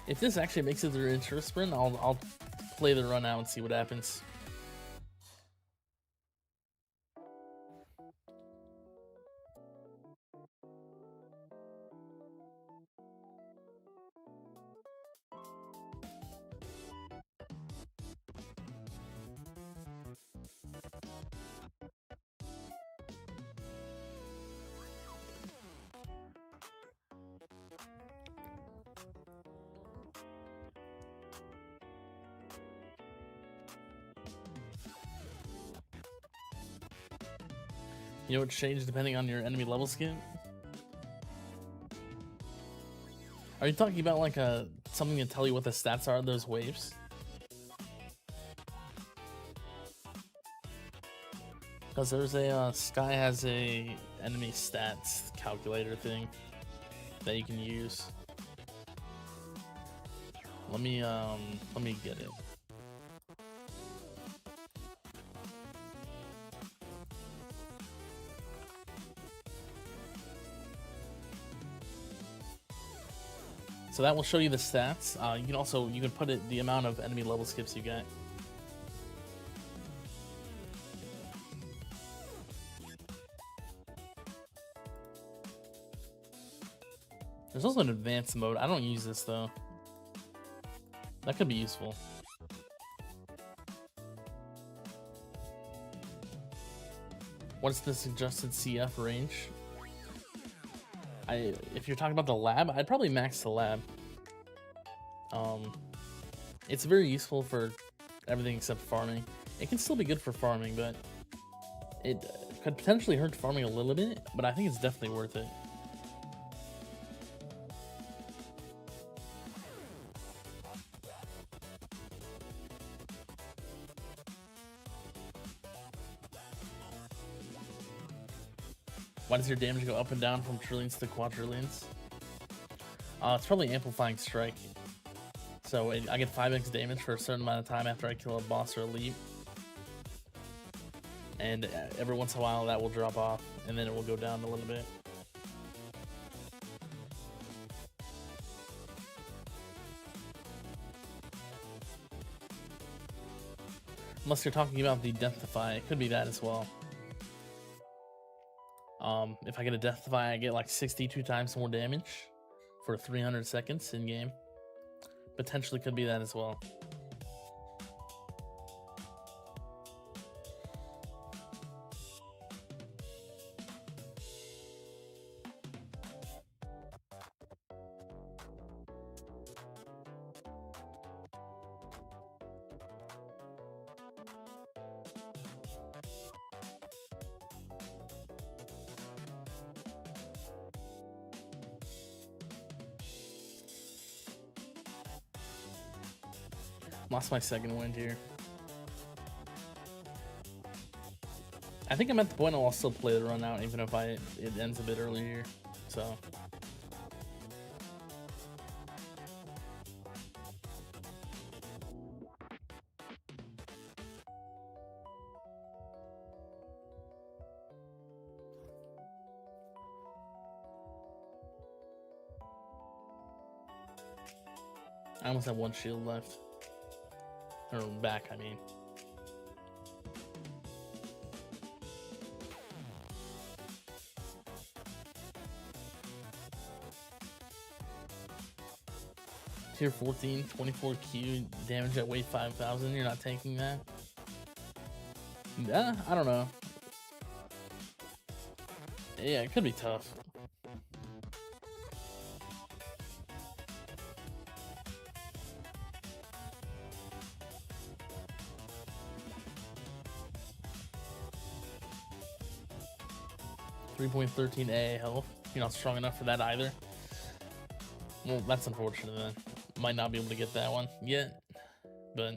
If this actually makes it through intro sprint, I'll play the run out and see what happens. You know what changed depending on your enemy level skin? Are you talking about like something to tell you what the stats are of those waves? Because there's a Sky has a enemy stats calculator thing that you can use. Let me get it. So that will show you the stats. You can put it the amount of enemy level skips you get. There's also an advanced mode. I don't use this though. That could be useful. What's the suggested CF range? If you're talking about the lab, I'd probably max the lab. It's very useful for everything except farming. It can still be good for farming, but it could potentially hurt farming a little bit, but I think it's definitely worth it. Why does your damage go up and down from trillions to quadrillions? It's probably amplifying strike. So I get 5x damage for a certain amount of time after I kill a boss or a leap. And every once in a while that will drop off, and then it will go down a little bit. Unless you're talking about the Deathify, it could be that as well. If I get a Deathify, I get like 62 times more damage for 300 seconds in game. Potentially could be that as well. Lost my second wind here. I think I'm at the point I'll still play the run out even if it ends a bit earlier. So I almost have one shield left. Or back, I mean. Tier 14, 24Q, damage at weight 5,000. You're not taking that? Yeah, I don't know. Yeah, it could be tough. .13 AA health. You're not strong enough for that either. Well, that's unfortunate then. Might not be able to get that one yet, but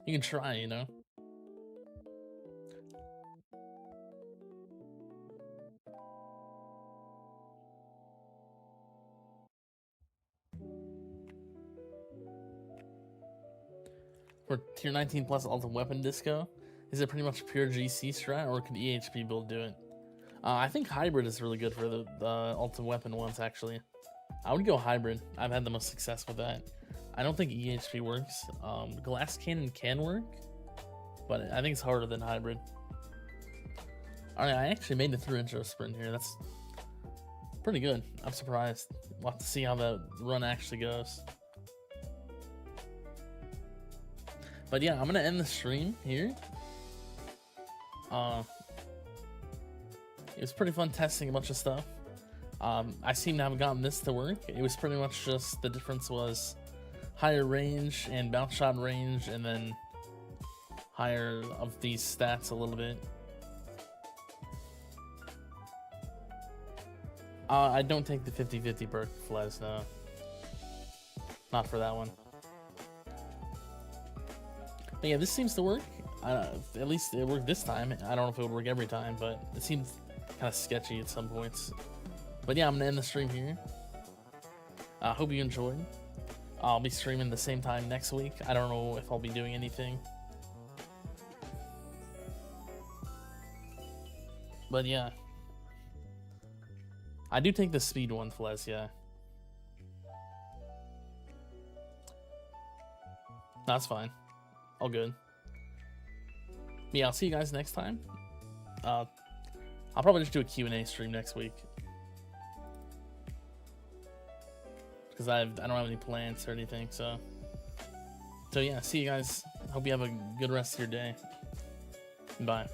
you can try, you know? For tier 19 plus ultimate weapon disco, is it pretty much pure GC strat, or could EHP build do it? I think hybrid is really good for the ultimate weapon ones, actually. I would go hybrid. I've had the most success with that. I don't think EHP works. Glass cannon can work, but I think it's harder than hybrid. Alright, I actually made it through intro sprint here. That's pretty good. I'm surprised. We'll have to see how the run actually goes. But yeah, I'm gonna end the stream here. It was pretty fun testing a bunch of stuff. I seem to have gotten this to work. It was pretty much just the difference was higher range and bounce shot range, and then higher of these stats a little bit. I don't take the 50-50 perk Flez, no. Not for that one. But yeah, this seems to work. At least it worked this time. I don't know if it would work every time, but it seems kind of sketchy at some points. But yeah, I'm gonna end the stream here. I hope you enjoyed. I'll be streaming the same time next week. I don't know if I'll be doing anything. But yeah. I do take the speed one, Flez, yeah. That's fine. All good. Yeah, I'll see you guys next time. I'll probably just do a Q&A stream next week. Because I don't have any plans or anything, so yeah, see you guys. Hope you have a good rest of your day. Bye.